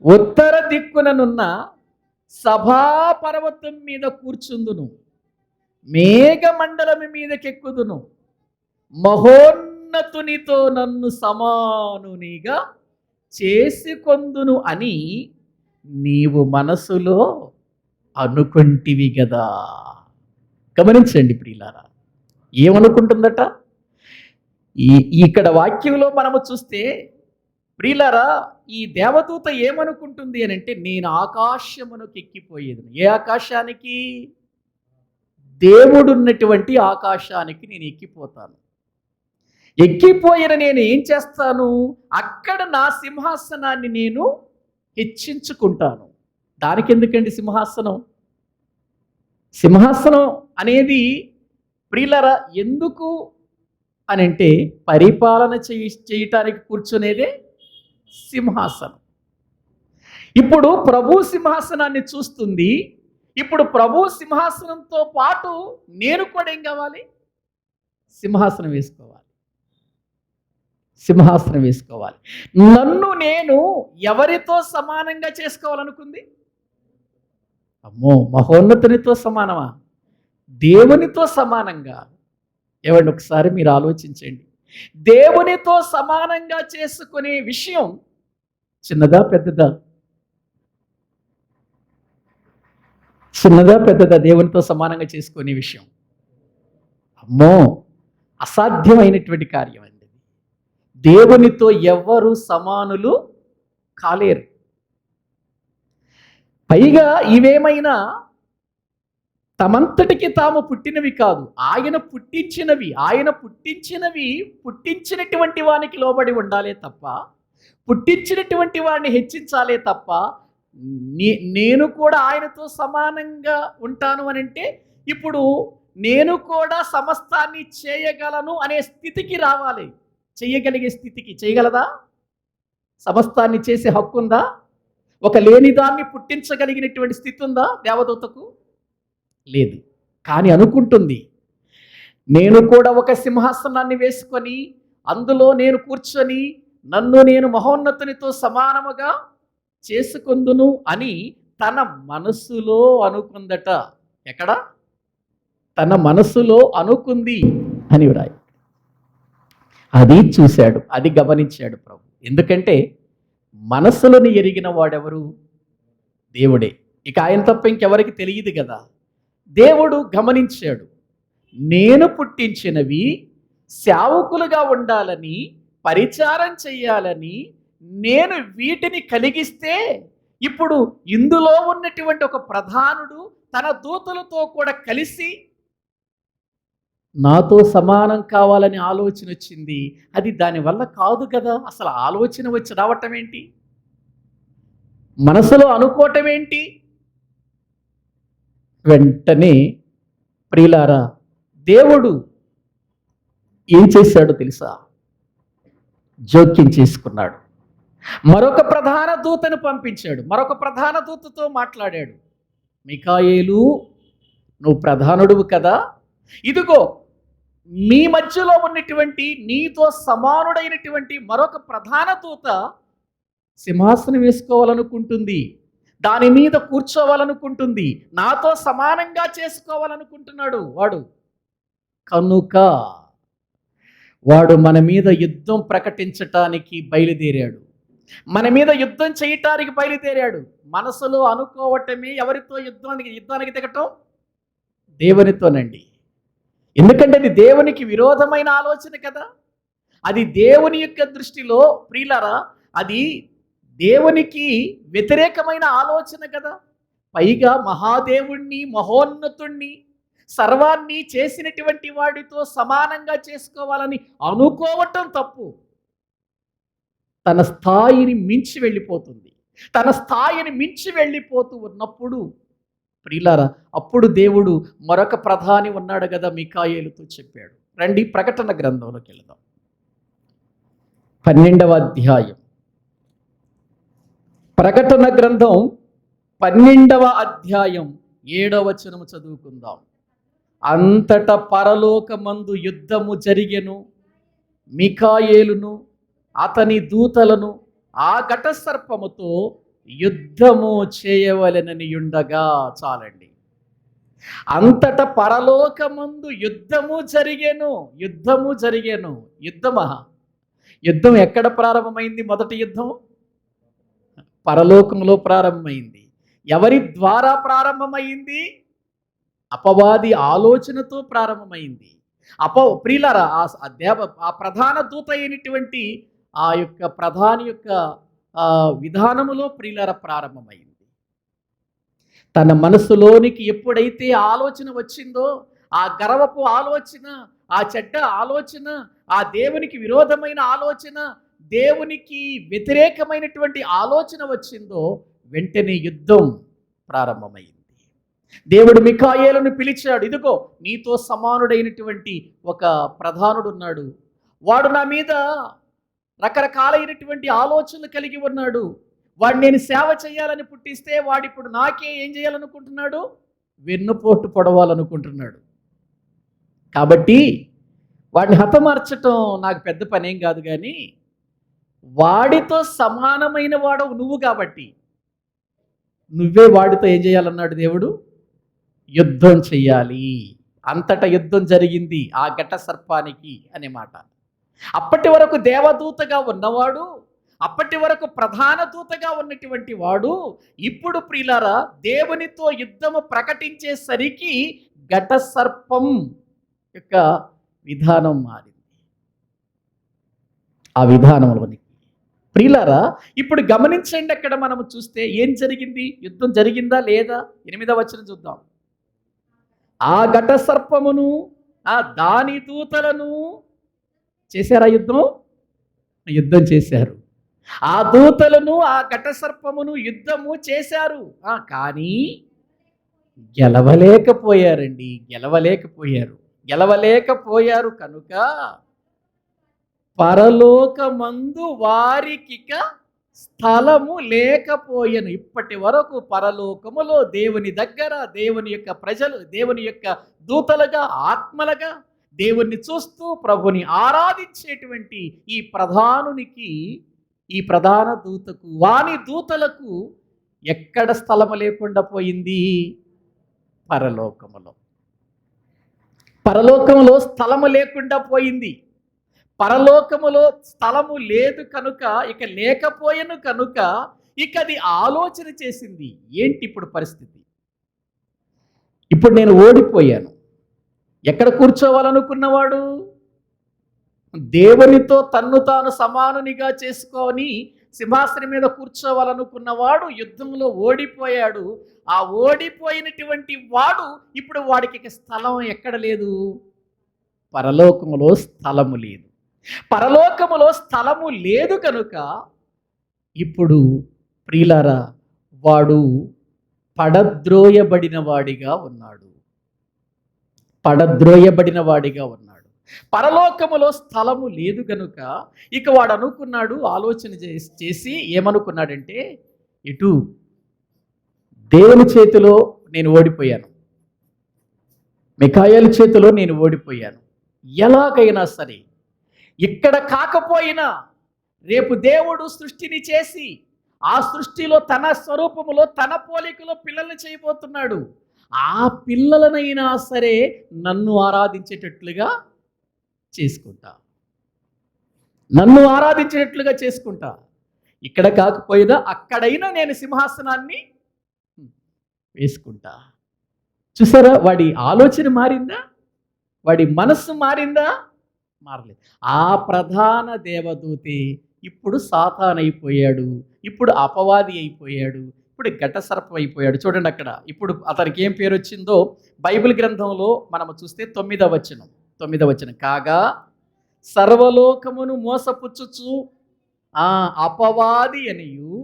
ఉత్తర దిక్కుననున్న సభాపర్వతం మీద కూర్చుందును, మేఘమండలము మీదకెక్కుదును, మహోన్నతునితో నన్ను సమానునిగా చేసుకొందును అని నీవు మనసులో అనుకుంటివి గదా. గమనించండి ప్రియులారా, ఏమనుకుంటుందట? ఇక్కడ వాక్యంలో మనము చూస్తే ప్రియులారా, ఈ దేవదూత ఏమనుకుంటుంది అని అంటే, నేను ఆకాశమునకు ఎక్కిపోయేది. ఏ ఆకాశానికి? దేవుడున్నటువంటి ఆకాశానికి నేను ఎక్కిపోతాను. ఎక్కిపోయిన నేను ఏం చేస్తాను, అక్కడ నా సింహాసనాన్ని నేను హెచ్చించుకుంటాను. దానికి ఎందుకండి సింహాసనం? సింహాసనం అనేది ప్రియులరా ఎందుకు అని అంటే, పరిపాలన చేయటానికి కూర్చునేదే సింహాసనం. ఇప్పుడు ప్రభు సింహాసనాన్ని చూస్తుంది. ఇప్పుడు ప్రభు సింహాసనంతో పాటు నేను కూడా ఏం కావాలి? సింహాసనం వేసుకోవాలి. సింహాసనం వేసుకోవాలి. నన్ను నేను ఎవరితో సమానంగా చేసుకోవాలనుకుంది? అమ్మో, మహోన్నతునితో సమానమా? దేవునితో సమానంగా. ఏమండి, ఒకసారి మీరు ఆలోచించండి. దేవునితో సమానంగా చేసుకునే విషయం చిన్నదా పెద్దదా? చిన్నదా పెద్దదా దేవునితో సమానంగా చేసుకునే విషయం? అమ్మో, అసాధ్యమైనటువంటి కార్యం అండి. దేవునితో ఎవ్వరు సమానులు కాలేరు. పైగా ఇవేమైనా తమంతటికి తాము పుట్టినవి కాదు, ఆయన పుట్టించినవి పుట్టించినటువంటి వానికి లోబడి ఉండాలే తప్ప, పుట్టించినటువంటి వాడిని హెచ్చించాలే తప్ప, నేను కూడా ఆయనతో సమానంగా ఉంటాను అని అంటే, ఇప్పుడు నేను కూడా సమస్తాన్ని చేయగలను అనే స్థితికి రావాలి. చేయగలిగే స్థితికి. చేయగలదా? సమస్తాన్ని చేసే హక్కు ఉందా? ఒక లేనిదాన్ని పుట్టించగలిగినటువంటి స్థితి ఉందా దేవదూతకు? లేదు. కానీ అనుకుంటుంది, నేను కూడా ఒక సింహాసనాన్ని వేసుకొని అందులో నేను కూర్చొని నన్ను నేను మహోన్నతునితో సమానముగా చేసుకొందును అని తన మనసులో అనుకుందట. ఎక్కడ? తన మనసులో అనుకుంది అని వ్రాయి. అది చూశాడు, అది గమనించాడు ప్రభు. ఎందుకంటే మనసులను ఎరిగిన వాడెవరు? దేవుడే. ఇక ఆయన తప్ప ఇంకెవరికి తెలియదు కదా. దేవుడు గమనించాడు, నేను పుట్టించినవి సేవకులుగా ఉండాలని, పరిచారం చెయ్యాలని నేను వీటిని కలిగిస్తే, ఇప్పుడు ఇందులో ఉన్నటువంటి ఒక ప్రధానుడు తన దూతలతో కూడా కలిసి నాతో సమానం కావాలని ఆలోచన వచ్చింది. అది దానివల్ల కాదు కదా. అసలు ఆలోచన వచ్చి రావటం ఏంటి? మనసులో అనుకోవటం ఏంటి? వెంటనే ప్రియులారా, దేవుడు ఏం చేశాడో తెలుసా? జోక్యం చేసుకున్నాడు. మరొక ప్రధాన దూతను పంపించాడు. మరొక ప్రధాన దూతతో మాట్లాడాడు. మికాయేలు, నువ్వు ప్రధానుడువు కదా, ఇదిగో మీ మధ్యలో ఉన్నటువంటి నీతో సమానుడైనటువంటి మరొక ప్రధాన దూత సింహాసనం వేసుకోవాలనుకుంటుంది, దాని మీద కూర్చోవాలనుకుంటుంది, నాతో సమానంగా చేసుకోవాలనుకుంటున్నాడు వాడు. కనుక వాడు మన మీద యుద్ధం ప్రకటించటానికి బయలుదేరాడు. మన మీద యుద్ధం చేయటానికి బయలుదేరాడు. మనసులో అనుకోవటమే ఎవరితో యుద్ధానికి దిగటం? దేవునితోనండి. ఎందుకంటే అది దేవునికి విరోధమైన ఆలోచన కదా. అది దేవుని యొక్క దృష్టిలో ప్రియులారా, అది దేవునికి వ్యతిరేకమైన ఆలోచన కదా. పైగా మహాదేవుణ్ణి, మహోన్నతుణ్ణి, సర్వాన్ని చేసినటువంటి వాడితో సమానంగా చేసుకోవాలని అనుకోవటం తప్పు. తన స్థాయిని మించి వెళ్ళిపోతుంది. తన స్థాయిని మించి వెళ్ళిపోతూ ఉన్నప్పుడు ప్రియులారా, అప్పుడు దేవుడు మరొక ప్రధాని ఉన్నాడు కదా, మికాయేలుతో చెప్పాడు. రండి ప్రకటన గ్రంథంలోకి వెళదాం. 12వ అధ్యాయం. ప్రకటన గ్రంథం 12వ అధ్యాయం 7వ వచనము చదువుకుందాం. అంతటా పరలోకమందు యుద్ధము జరిగెను. మికాయేలును అతని దూతలను ఆ ఘట సర్పముతో యుద్ధము చేయవలెనని ఉండగా. చాలండి. అంతటా పరలోకమందు యుద్ధము జరిగెను. యుద్ధం ఎక్కడ ప్రారంభమైంది? మొదటి యుద్ధం పరలోకంలో ప్రారంభమైంది. ఎవరి ద్వారా ప్రారంభమైంది? అపవాది ఆలోచనతో ప్రారంభమైంది. ప్రియులారా, ఆ ప్రధాన దూత అయినటువంటి ఆ యొక్క ప్రధాని యొక్క విధానములో ప్రియులారా ప్రారంభమైంది. తన మనసులోనికి ఎప్పుడైతే ఆలోచన వచ్చిందో, ఆ గర్వపు ఆలోచన, ఆ చెడ్డ ఆలోచన, ఆ దేవునికి విరోధమైన ఆలోచన, దేవునికి వ్యతిరేకమైనటువంటి ఆలోచన వచ్చిందో వెంటనే యుద్ధం ప్రారంభమైంది. దేవుడు మిఖాయేలును పిలిచాడు. ఇదిగో నీతో సమానుడైనటువంటి ఒక ప్రధానుడు ఉన్నాడు. వాడు నా మీద రకరకాలైనటువంటి ఆలోచనలు కలిగి ఉన్నాడు. వాడు నేను సేవ చేయాలని పుట్టిస్తే వాడిప్పుడు నాకే ఏం చేయాలనుకుంటున్నాడు? వెన్నుపోటు పొడవాలనుకుంటున్నాడు. కాబట్టి వాడిని హతమార్చటం నాకు పెద్ద పనేం కాదు, కానీ వాడితో సమానమైన వాడవు నువ్వు కాబట్టి నువ్వే వాడితో ఏం చేయాలన్నాడు దేవుడు? యుద్ధం చెయ్యాలి. అంతటా యుద్ధం జరిగింది ఆ ఘట సర్పానికి అనే మాట. అప్పటి వరకు దేవదూతగా ఉన్నవాడు, అప్పటి వరకు ప్రధాన దూతగా ఉన్నటువంటి వాడు ఇప్పుడు ప్రియులారా దేవునితో యుద్ధము ప్రకటించేసరికి ఘట సర్పం యొక్క విధానం మారింది. ఆ విధానంలోని ప్రియులారా ఇప్పుడు గమనించండి, అక్కడ మనము చూస్తే ఏం జరిగింది? యుద్ధం జరిగిందా లేదా? 8వ వచనం చూద్దాం. ఆ ఘట సర్పమును ఆ దాని దూతలను చేశారా? యుద్ధం చేశారు. ఆ దూతలను ఆ ఘట సర్పమును యుద్ధము చేశారు. కానీ గెలవలేకపోయారండి. గెలవలేకపోయారు కనుక పరలోకమందు వారికిక స్థలము లేకపోయెను. ఇప్పటి వరకు పరలోకములో దేవుని దగ్గర దేవుని యొక్క ప్రజలు, దేవుని యొక్క దూతలుగా, ఆత్మలుగా దేవుణ్ణి చూస్తూ ప్రభుని ఆరాధించేటువంటి ఈ ప్రధానునికి, ఈ ప్రధాన దూతకు, వాని దూతలకు ఎక్కడ స్థలము లేకుండా పోయింది? పరలోకములో స్థలము లేకుండా పోయింది. పరలోకములో స్థలము లేదు కనుక, ఇక లేకపోయెను కనుక ఇక అది ఆలోచన చేసింది, ఏంటి ఇప్పుడు పరిస్థితి? ఇప్పుడు నేను ఓడిపోయాను. ఎక్కడ కూర్చోవాలనుకున్నవాడు? దేవునితో తన్ను తాను సమానునిగా చేసుకొని సింహాసనం మీద కూర్చోవాలనుకున్నవాడు యుద్ధంలో ఓడిపోయాడు. ఆ ఓడిపోయినటువంటి వాడు ఇప్పుడు వాడికి స్థలం ఎక్కడ లేదు? పరలోకములో స్థలము లేదు. పరలోకములో స్థలము లేదు కనుక ఇప్పుడు ప్రియులారా వాడు పడద్రోయబడిన వాడిగా ఉన్నాడు. పరలోకములో స్థలము లేదు కనుక ఇక వాడు అనుకున్నాడు, ఆలోచన చేసి ఏమనుకున్నాడంటే, ఇటు దేవుని చేతిలో నేను ఓడిపోయాను, మిఖాయేలు చేతిలో నేను ఓడిపోయాను. ఎలాగైనా సరే ఇక్కడ కాకపోయినా రేపు దేవుడు సృష్టిని చేసి ఆ సృష్టిలో తన స్వరూపములో తన పోలికలో పిల్లల్ని చేయబోతున్నాడు. ఆ పిల్లలనైనా సరే నన్ను ఆరాధించేటట్లుగా చేసుకుంటా. ఇక్కడ కాకపోయినా అక్కడైనా నేను సింహాసనాన్ని వేసుకుంటా. చూసారా, వాడి ఆలోచన మారిందా? వాడి మనస్సు మారిందా? మారలేదు. ఆ ప్రధాన దేవదూతే ఇప్పుడు సాతానైపోయాడు, ఇప్పుడు అపవాది అయిపోయాడు, ఇప్పుడు ఘట సర్పం అయిపోయాడు. చూడండి అక్కడ ఇప్పుడు అతనికి ఏం పేరు వచ్చిందో బైబిల్ గ్రంథంలో మనము చూస్తే 9వ వచనం. కాగా సర్వలోకమును మోసపుచ్చుచు ఆ అపవాది అనియు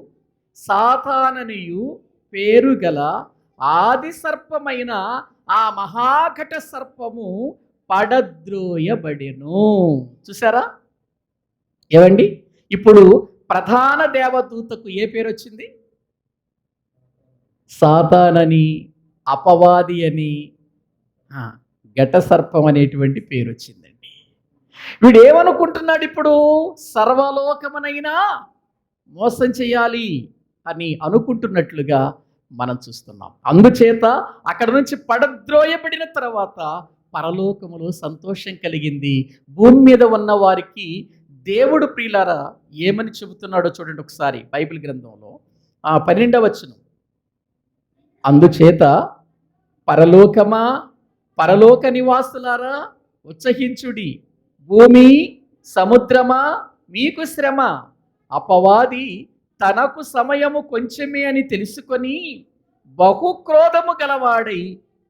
సాతాననియు పేరు గల ఆది సర్పమైన ఆ మహాఘట సర్పము పడద్రోయబడెను. చూసారా ఏవండి? ఇప్పుడు ప్రధాన దేవదూతకు ఏ పేరు వచ్చింది? సాతానని, అపవాది అని, ఘట సర్పం అనేటువంటి పేరు వచ్చిందండి. వీడు ఏమనుకుంటున్నాడు? ఇప్పుడు సర్వలోకమునైనా మోసం చేయాలి అని అనుకుంటున్నట్లుగా మనం చూస్తున్నాం. అందుచేత అక్కడ నుంచి పడద్రోయబడిన తర్వాత పరలోకములో సంతోషం కలిగింది. భూమి మీద ఉన్న వారికి దేవుడు ప్రియులారా ఏమని చెబుతున్నాడో చూడండి ఒకసారి బైబిల్ గ్రంథంలో 12వ వచనం. అందుచేత పరలోకమా, పరలోక నివాసులారా ఉత్సహించుడి, భూమి సముద్రమా మీకు శ్రమ, అపవాది తనకు సమయము కొంచెమే అని తెలుసుకొని బహుక్రోధము గలవాడై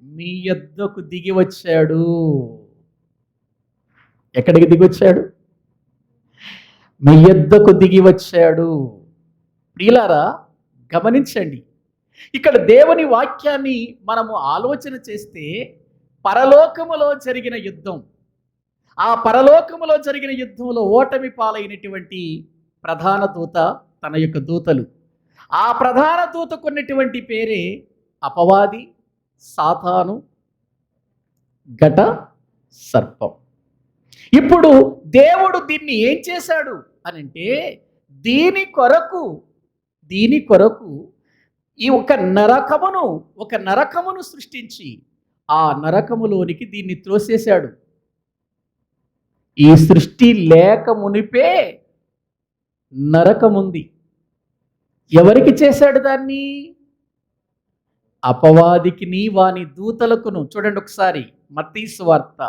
మీ యొద్దకు దిగి వచ్చాడు. ఎక్కడికి దిగొచ్చాడు? మీ యొద్దకు దిగి వచ్చాడు. ప్రియులారా, గమనించండి. ఇక్కడ దేవుని వాక్యాన్ని మనము ఆలోచన చేస్తే పరలోకములో జరిగిన యుద్ధం, ఆ పరలోకములో జరిగిన యుద్ధంలో ఓటమి పాలైనటువంటి ప్రధాన దూత, తన యొక్క దూతలు, ఆ ప్రధాన దూతకున్నటువంటి పేరే అపవాది, సాతాను, ఘట సర్పం. ఇప్పుడు దేవుడు దీన్ని ఏం చేశాడు అనంటే, దీని కొరకు ఈ ఒక నరకమును సృష్టించి ఆ నరకములోనికి దీన్ని త్రోసేశాడు. ఈ సృష్టి లేక మునిపే నరకముంది. ఎవరికి చేశాడు దాన్ని? అపవాదికిని వాని దూతలకును. చూడండి ఒకసారి మత్తయి సువార్త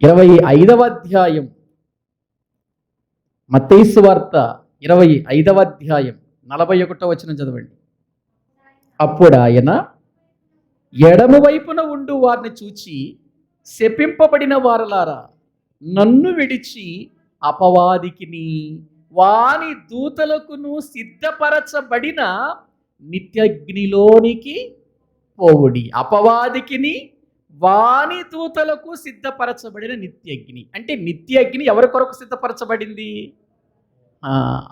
25వ అధ్యాయం, మత్తయి సువార్త 25వ అధ్యాయం 41వ వచనం చదవండి. అప్పుడు ఆయన ఎడమ వైపున ఉండు వారిని చూచి, శపింపబడిన వారలారా, నన్ను విడిచి అపవాదికిని వాని దూతలకును సిద్ధపరచబడిన నిత్యగ్నిలోనికి పోవుడి. అపవాదికిని వాని దూతలకు సిద్ధపరచబడిన నిత్యగ్ని. అంటే నిత్యగ్ని ఎవరి కొరకు సిద్ధపరచబడింది?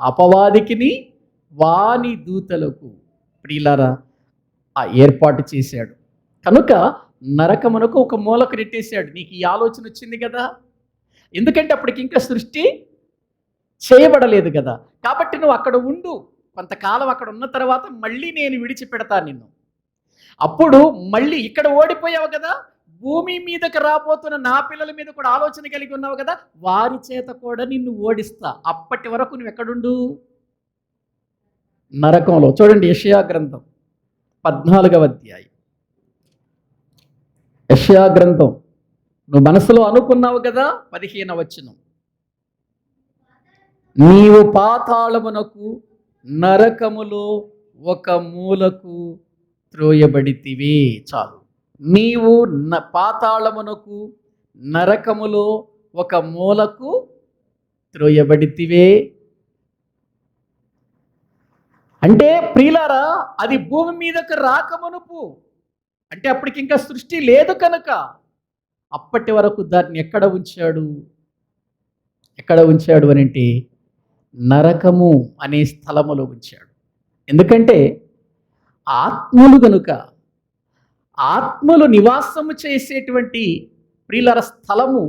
అపవాదికిని వాని దూతలకు ప్రియులారా ఏర్పాటు చేశాడు. కనుక నరకమునకు ఒక మూలకు నెట్టేశాడు. నీకు ఈ ఆలోచన వచ్చింది కదా, ఎందుకంటే అప్పటికి ఇంకా సృష్టి చేయబడలేదు కదా. కాబట్టి నువ్వు అక్కడ ఉండు, కొంతకాలం అక్కడ ఉన్న తర్వాత మళ్ళీ నేను విడిచిపెడతాను నిన్ను. అప్పుడు మళ్ళీ ఇక్కడ ఓడిపోయావు కదా, భూమి మీదకి రాబోతున్న నా పిల్లల మీద కూడా ఆలోచన కలిగి ఉన్నావు కదా, వారి చేత కూడా నిన్ను ఓడిస్తా. అప్పటి వరకు నువ్వు ఎక్కడుండు? నరకంలో. చూడండి యెషయా గ్రంథం 14వ అధ్యాయం. యెషయా గ్రంథం నువ్వు మనసులో అనుకున్నావు కదా, 15వ వచనం. నీవు పాతాళమునకు నరకములో ఒక మూలకు త్రోయబడితివే. చాలు. నీవు పాతాళమునకు నరకములో ఒక మూలకు త్రోయబడితివే. అంటే ప్రియులారా, అది భూమి మీదకు రాకమునుపు, అంటే అప్పటికి ఇంకా సృష్టి లేదు కనుక అప్పటి వరకు దాన్ని ఎక్కడ ఉంచాడు అని అంటే నరకము అనే స్థలములో ఉంచాడు. ఎందుకంటే ఆత్మలు గనుక, ఆత్మలు నివాసము చేసేటువంటి ప్రియులర స్థలము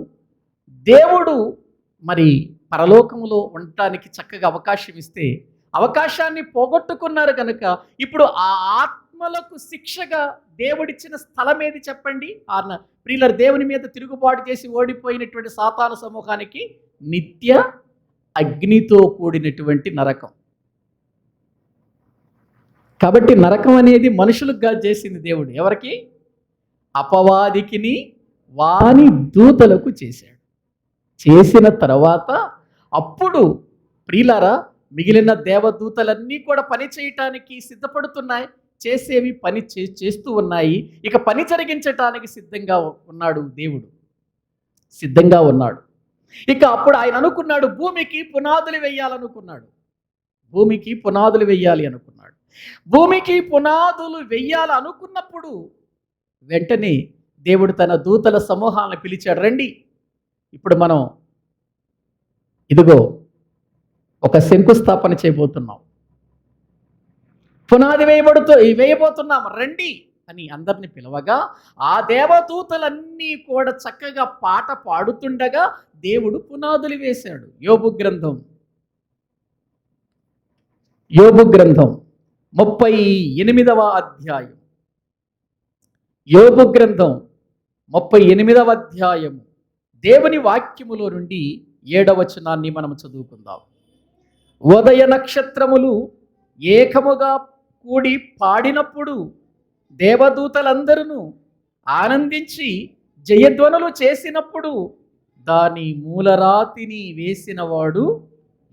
దేవుడు మరి పరలోకములో ఉండటానికి చక్కగా అవకాశం ఇస్తే అవకాశాన్ని పోగొట్టుకున్నారు కనుక ఇప్పుడు ఆ ఆత్మలకు శిక్షగా దేవుడిచ్చిన స్థలం ఏది చెప్పండి? ప్రియులర్ దేవుని మీద తిరుగుబాటు చేసి ఓడిపోయినటువంటి సాతాను సమూహానికి నిత్య అగ్నితో కూడినటువంటి నరకం. కాబట్టి నరకం అనేది మనుషులకు చేసింది దేవుడు. ఎవరికి? అపవాదికిని వాని దూతలకు చేశాడు. చేసిన తర్వాత అప్పుడు ప్రియులారా మిగిలిన దేవదూతలన్నీ కూడా పని చేయటానికి సిద్ధపడుతున్నాయి, చేసేవి పని చేస్తూ ఉన్నాయి. ఇక పని జరిగించటానికి సిద్ధంగా ఉన్నాడు దేవుడు, సిద్ధంగా ఉన్నాడు. ఇక అప్పుడు ఆయన అనుకున్నాడు, భూమికి పునాదులు వేయాలనుకున్నాడు. భూమికి పునాదులు వేయాలి అనుకున్నాడు. భూమికి పునాదులు వేయాలనుకున్నప్పుడు వెంటనే దేవుడు తన దూతల సమూహాలను పిలిచాడు, రండి ఇప్పుడు మనం ఇదిగో ఒక శంకుస్థాపన చేయబోతున్నాం, పునాది వేయబోతున్నాం రండి అని అందరిని పిలవగా ఆ దేవదూతలన్నీ కూడా చక్కగా పాట పాడుతుండగా దేవుడు పునాదులు వేశాడు. యోబు గ్రంథం 38వ అధ్యాయం. యోబు గ్రంథం 38వ అధ్యాయం దేవుని వాక్యములో నుండి 7వ వచనాన్ని మనం చదువుకుందాం. ఉదయ నక్షత్రములు ఏకముగా కూడి పాడినప్పుడు దేవదూతలందరూ ఆనందించి జయధ్వనులు చేసినప్పుడు దాని మూలరాతిని వేసినవాడు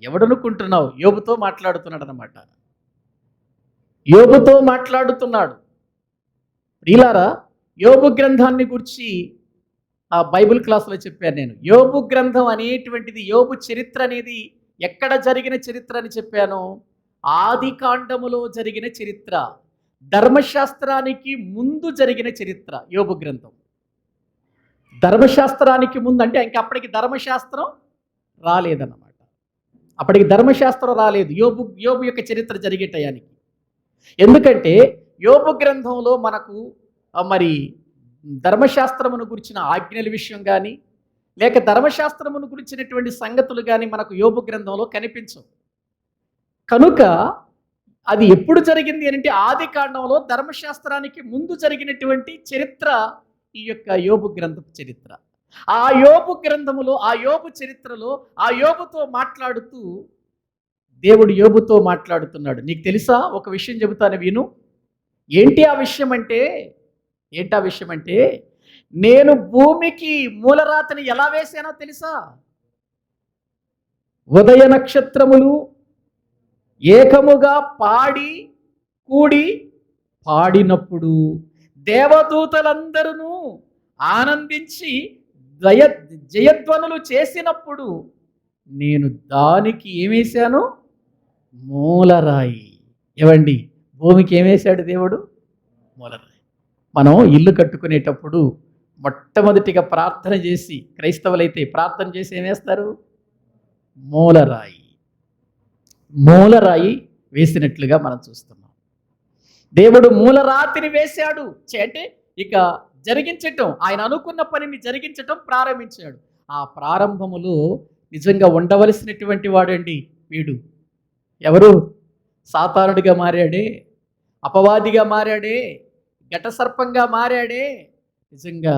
ఎవడనుకుంటున్నావు? యోబుతో మాట్లాడుతున్నాడు అన్నమాట. యోబుతో మాట్లాడుతున్నాడు. ప్రియులారా, యోబు గ్రంథాన్ని గురించి ఆ బైబిల్ క్లాస్లో చెప్పాను నేను. యోబు గ్రంథం అనేటువంటిది, యోబు చరిత్ర అనేది ఎక్కడ జరిగిన చరిత్ర అని చెప్పాను? ఆది కాండములో జరిగిన చరిత్ర, ధర్మశాస్త్రానికి ముందు జరిగిన చరిత్ర యోబు గ్రంథం. ధర్మశాస్త్రానికి ముందు అంటే అప్పటికి ధర్మశాస్త్రం రాలేదన్నమాట. అప్పటికి ధర్మశాస్త్రం రాలేదు యోబు యొక్క చరిత్ర జరిగే టయానికి. ఎందుకంటే యోబు గ్రంథంలో మనకు మరి ధర్మశాస్త్రమును గురించిన ఆజ్ఞల విషయం కానీ, లేక ధర్మశాస్త్రమును గురించినటువంటి సంగతులు కానీ మనకు యోబు గ్రంథంలో కనిపించవు. కనుక అది ఎప్పుడు జరిగింది అంటే ఆది కాండంలో ధర్మశాస్త్రానికి ముందు జరిగినటువంటి చరిత్ర ఈ యొక్క యోబు గ్రంథపు చరిత్ర. ఆ యోబు గ్రంథములో, ఆ యోబు చరిత్రలో, ఆ యోబుతో మాట్లాడుతూ దేవుడు యోబుతో మాట్లాడుతున్నాడు. నీకు తెలుసా, ఒక విషయం చెబుతాను విను. ఏంటి ఆ విషయం అంటే నేను భూమికి మూలరాతిని ఎలా వేశానో తెలుసా? ఉదయ నక్షత్రములు ఏకముగా కూడి పాడినప్పుడు దేవదూతలందరూ ఆనందించి జయధ్వనులు చేసినప్పుడు నేను దానికి ఏమేశాను? మూలరాయి. ఏవండి, భూమికి ఏమేశాడు దేవుడు? మూలరాయి. మనం ఇల్లు కట్టుకునేటప్పుడు మొట్టమొదటిగా ప్రార్థన చేసి, క్రైస్తవులైతే ప్రార్థన చేసి ఏమేస్తారు? మూలరాయి వేసినట్లుగా మనం చూస్తున్నాం. దేవుడు మూలరాతిని వేశాడు అంటే ఇక జరిగించటం, ఆయన అనుకున్న పనిని జరిగించటం ప్రారంభించాడు. ఆ ప్రారంభములో నిజంగా ఉండవలసినటువంటి వాడండి వీడు. ఎవరు? సాతానుడిగా మారాడే, అపవాదిగా మారాడే, ఘటసర్పంగా మారాడే. నిజంగా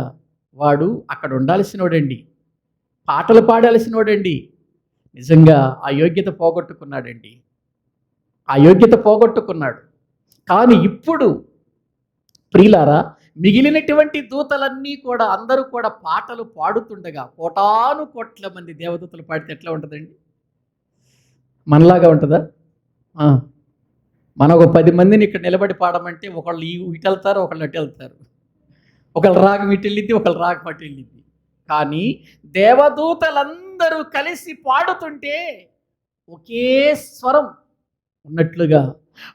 వాడు అక్కడ ఉండాల్సినోడండి, పాటలు పాడాల్సినోడండి. నిజంగా ఆ యోగ్యత పోగొట్టుకున్నాడు. కానీ ఇప్పుడు ప్రియులారా, మిగిలినటువంటి దూతలన్నీ కూడా, అందరూ కూడా పాటలు పాడుతుండగా, కోటాను కోట్ల మంది దేవదూతలు పాడితే ఎట్లా ఉంటుందండి? మనలాగా ఉంటుందా? మన ఒక 10 మందిని ఇక్కడ నిలబడి పాడమంటే ఒకళ్ళు ఇటు వెళ్తారు, ఒకళ్ళు అటు వెళ్తారు, ఒకళ్ళు రాగం ఇటు వెళ్ళిద్ది, ఒకళ్ళు రాగం అటు వెళ్ళిద్ది. కానీ దేవదూతలందరూ కలిసి పాడుతుంటే ఒకే స్వరం ఉన్నట్లుగా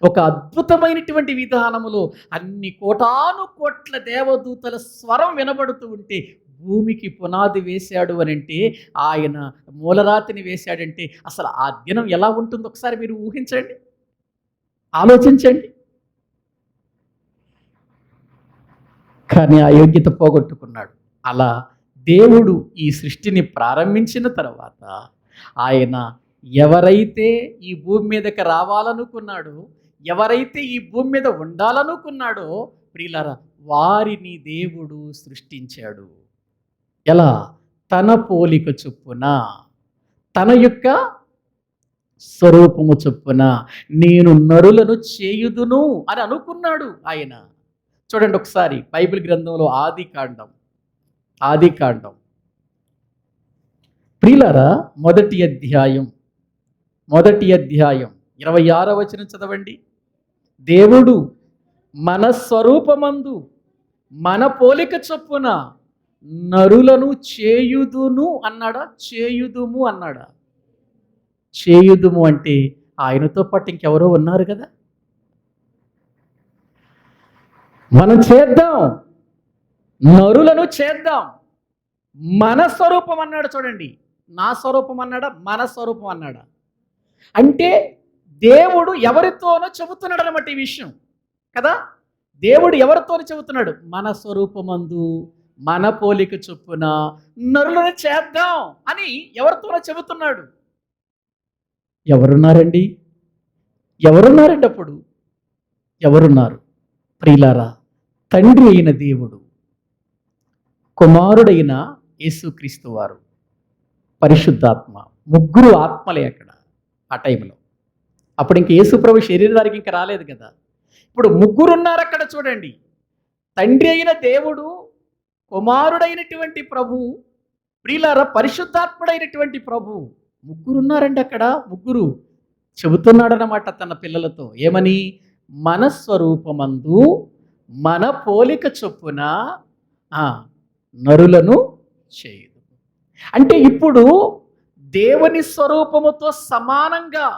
ఒక అద్భుతమైనటువంటి విధానములో అన్ని కోటాను కోట్ల దేవదూతల స్వరం వినబడుతూ ఉంటే భూమికి పునాది వేశాడు అని అంటే, ఆయన మూలరాతిని వేశాడంటే అసలు ఆ దినం ఎలా ఉంటుందో ఒకసారి మీరు ఊహించండి, ఆలోచించండి. కానీ ఆ యోగ్యత పోగొట్టుకున్నాడు. అలా దేవుడు ఈ సృష్టిని ప్రారంభించిన తర్వాత ఆయన ఎవరైతే ఈ భూమి మీదకి రావాలనుకున్నాడో, ఎవరైతే ఈ భూమి మీద ఉండాలనుకున్నాడో ప్రియులారా, వారిని దేవుడు సృష్టించాడు. ఎలా? తన పోలిక చొప్పున, తన యొక్క స్వరూపము చొప్పున నేను నరులను చేయుదును అని అనుకున్నాడు ఆయన. చూడండి ఒకసారి బైబిల్ గ్రంథంలో ఆది కాండం ప్రియులారా, మొదటి అధ్యాయం 26వ వచనం చదవండి. దేవుడు మన స్వరూపమందు మన పోలిక చొప్పున నరులను చేయుదును అన్నాడా? చేయుదుము అంటే ఆయనతో పాటు ఇంకెవరో ఉన్నారు కదా. మనం చేద్దాం, నరులను చేద్దాం, మన స్వరూపం అన్నాడు. చూడండి, నా స్వరూపం అన్నాడా, మన స్వరూపం అన్నాడా? అంటే దేవుడు ఎవరితోనో చెబుతున్నాడు అన్నమాట ఈ విషయం కదా. దేవుడు ఎవరితోనో చెబుతున్నాడు? మన స్వరూపమందు మన పోలిక చొప్పున నరులను చేద్దాం అని ఎవరితోనో చెబుతున్నాడు. ఎవరున్నారండి అప్పుడు? ఎవరున్నారు? ప్రియులారా, తండ్రి అయిన దేవుడు, కుమారుడైన యేసుక్రీస్తు వారు, పరిశుద్ధాత్మ, ముగ్గురు ఆత్మలే అక్కడ ఆ టైంలో. అప్పుడు ఇంక యేసుప్రభు శరీరానికి ఇంకా రాలేదు కదా. ఇప్పుడు ముగ్గురు ఉన్నారు అక్కడ. చూడండి, తండ్రి అయిన దేవుడు, కుమారుడైనటువంటి ప్రభు, ప్రియులారా పరిశుద్ధాత్ముడైనటువంటి ప్రభు, ముగ్గురు ఉన్నారండి అక్కడ. ముగ్గురు చెబుతున్నాడనమాట తన పిల్లలతో. ఏమని? మన స్వరూపమందు మన పోలిక చొప్పున నరులను చేయదు. అంటే ఇప్పుడు దేవుని స్వరూపముతో సమానంగా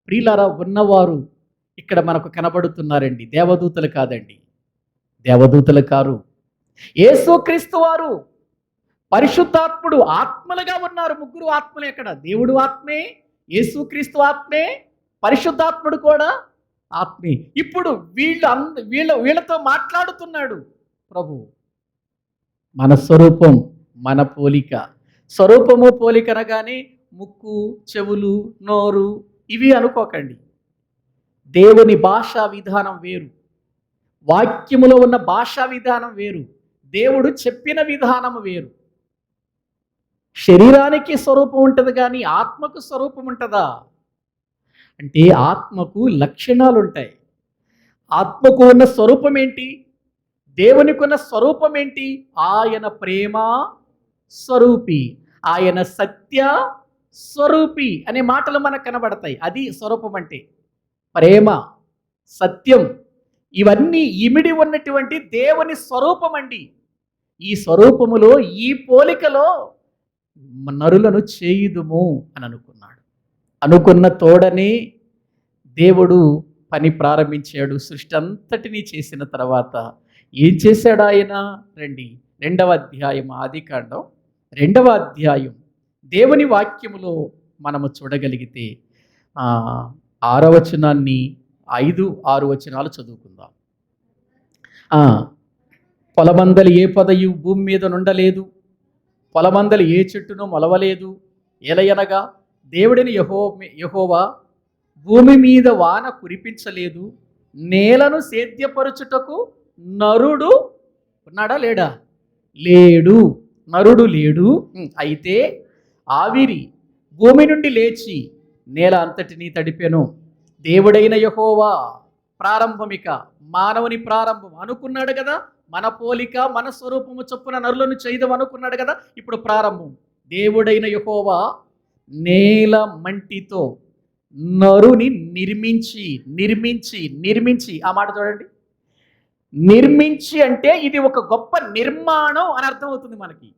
ప్రియులారా ఉన్నవారు ఇక్కడ మనకు కనబడుతున్నారండి. దేవదూతలు కాదండి, దేవదూతలు కారు. యేసుక్రీస్తు వారు పరిశుద్ధాత్ముడు ఆత్మలుగా ఉన్నారు. ముగ్గురు ఆత్మలు ఎక్కడ? దేవుడు ఆత్మే, యేసుక్రీస్తు ఆత్మే, పరిశుద్ధాత్ముడు కూడా ఆత్మే. ఇప్పుడు వీళ్ళతో మాట్లాడుతున్నాడు ప్రభు. మన స్వరూపం, మన పోలిక. స్వరూపము పోలిక అనగానే ముక్కు, చెవులు, నోరు ఇవి అనుకోకండి. దేవుని భాషా విధానం వేరు, వాక్యములో ఉన్న భాషా విధానం వేరు, దేవుడు చెప్పిన విధానం వేరు. శరీరానికి స్వరూపం ఉంటుంది కానీ ఆత్మకు స్వరూపం ఉంటుందా అంటే ఆత్మకు లక్షణాలు ఉంటాయి. ఆత్మకు ఉన్న స్వరూపం ఏంటి? దేవునికి ఉన్న స్వరూపం ఏంటి? ఆయన ప్రేమ స్వరూపి, ఆయన సత్య స్వరూపి అనే మాటలు మనకు కనబడతాయి. అది స్వరూపం అంటే. ప్రేమ, సత్యం ఇవన్నీ ఇమిడి ఉన్నటువంటి దేవుని స్వరూపం అండి. ఈ స్వరూపములో, ఈ పోలికలో నరులను చేయుదుము అని అనుకున్నాడు. అనుకున్న తోడనే దేవుడు పని ప్రారంభించాడు. సృష్టి అంతటినీ చేసిన తర్వాత ఏం చేశాడు ఆయన? రండి, 2వ అధ్యాయం, ఆదికాండం 2వ అధ్యాయం దేవుని వాక్యములో మనము చూడగలిగితే 6వ వచనాన్ని 5, 6 వచనాలు చదువుకుందాం. పొలమందలి ఏ పొదయు భూమి మీద నుండలేదు, పొలమందలి ఏ చెట్టును మొలవలేదు. ఎలయనగా దేవుడిని యెహోవా భూమి మీద వాన కురిపించలేదు, నేలను సేద్యపరచుటకు నరుడు ఉన్నాడా లేడా? లేడు, నరుడు లేడు. అయితే ఆవిరి భూమి నుండి లేచి నేల అంతటినీ తడిపెను. దేవుడైన యెహోవా ప్రారంభమిక మానవుని ప్రారంభం అనుకున్నాడు కదా. మన పోలిక, మన స్వరూపము చొప్పున నరులను చేయదం అనుకున్నాడు కదా. ఇప్పుడు ప్రారంభం. దేవుడైన యెహోవా నేల మంటితో నరుని నిర్మించి ఆ మాట చూడండి. నిర్మించి అంటే ఇది ఒక గొప్ప నిర్మాణం అని అర్థమవుతుంది మనకి.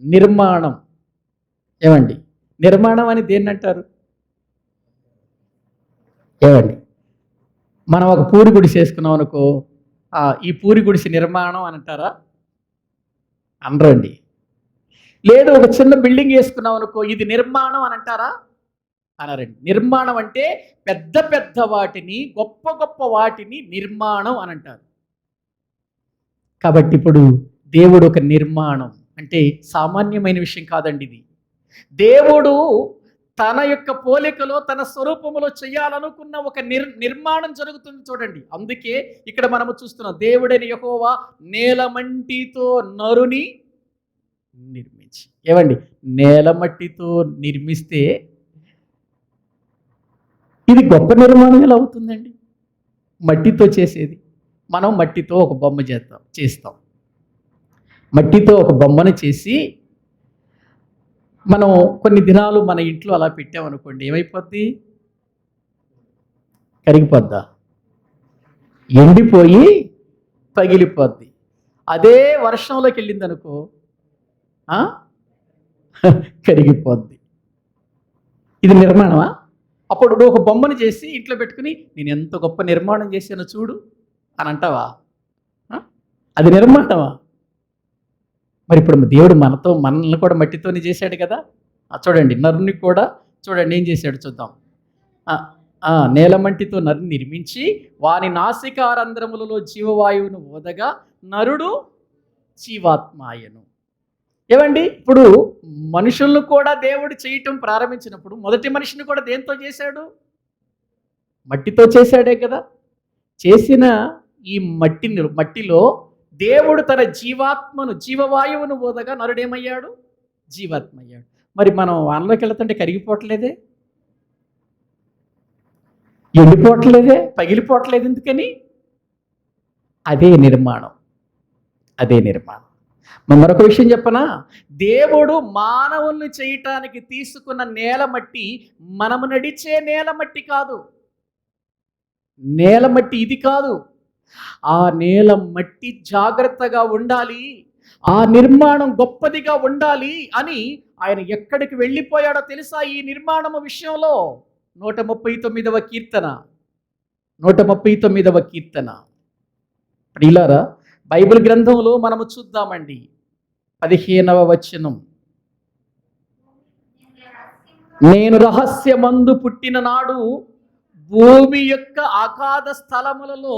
నిర్మాణం ఏమండి? నిర్మాణం అని దేన్ని అంటారు? ఏమండి, మనం ఒక పూరి గుడిసె వేసుకున్నాం అనుకో, ఈ పూరి గుడిసె నిర్మాణం అని అంటారా? అనరండి. లేదు, ఒక చిన్న బిల్డింగ్ వేసుకున్నాం అనుకో, ఇది నిర్మాణం అని అంటారా? అనరండి. నిర్మాణం అంటే పెద్ద పెద్ద వాటిని, గొప్ప గొప్ప వాటిని నిర్మాణం అని అంటారు. కాబట్టి ఇప్పుడు దేవుడు ఒక నిర్మాణం అంటే సామాన్యమైన విషయం కాదండి ఇది. దేవుడు తన యొక్క పోలికలో, తన స్వరూపములో చేయాలనుకున్న ఒక నిర్మాణం జరుగుతుంది చూడండి. అందుకే ఇక్కడ మనము చూస్తున్నాం, దేవుడైన యెహోవా నేలమంటితో నరుని నిర్మించి. ఏమండి, నేలమట్టితో నిర్మిస్తే ఇది గొప్ప నిర్మాణం ఎలా అవుతుందండి? మట్టితో చేసేది. మనం మట్టితో ఒక బొమ్మ చేస్తాం. మట్టితో ఒక బొమ్మను చేసి మనం కొన్ని దినాలు మన ఇంట్లో అలా పెట్టామనుకోండి, ఏమైపోద్ది? కరిగిపోద్దా? ఎండిపోయి పగిలిపోద్ది. అదే వర్షంలోకి వెళ్ళింది అనుకో, కరిగిపోద్ది. ఇది నిర్మాణమా? అప్పుడు ఒక బొమ్మను చేసి ఇంట్లో పెట్టుకుని నేను ఎంత గొప్ప నిర్మాణం చేశానో చూడు అని అంటావా? అది నిర్మాణమా? మరి ఇప్పుడు దేవుడు మనల్ని కూడా మట్టితోనే చేశాడు కదా. చూడండి, నరుని కూడా చూడండి ఏం చేశాడు చూద్దాం. నేలమంటితో నరుని నిర్మించి వాని నాసికారంధ్రములలో జీవవాయువును ఓదగా నరుడు జీవాత్మాయను. ఏమండి, ఇప్పుడు మనుషులను కూడా దేవుడు చేయటం ప్రారంభించినప్పుడు మొదటి మనిషిని కూడా దేంతో చేశాడు? మట్టితో చేశాడే కదా. చేసిన ఈ మట్టిలో దేవుడు తన జీవవాయువును ఓదగా నరుడేమయ్యాడు? జీవాత్మ అయ్యాడు. మరి మనం వానలోకి వెళ్తుంటే కరిగిపోవట్లేదే, ఎండిపోవట్లేదే, పగిలిపోవట్లేదు. ఎందుకని? అదే నిర్మాణం. మరొక విషయం చెప్పనా? దేవుడు మానవుల్ని చేయటానికి తీసుకున్న నేలమట్టి మనము నడిచే నేలమట్టి కాదు. నేలమట్టి ఇది కాదు. ఆ నేల మట్టి జాగ్రత్తగా ఉండాలి. ఆ నిర్మాణం గొప్పదిగా ఉండాలి అని ఆయన ఎక్కడికి వెళ్ళిపోయాడో తెలుసా? ఈ నిర్మాణము విషయంలో 139వ కీర్తన 139వ కీర్తన. ప్రియులారా, బైబిల్ గ్రంథంలో మనము చూద్దామండి. 15వ వచనం. నేను రహస్యమందు పుట్టిన నాడు భూమి యొక్క అగాధ స్థలములలో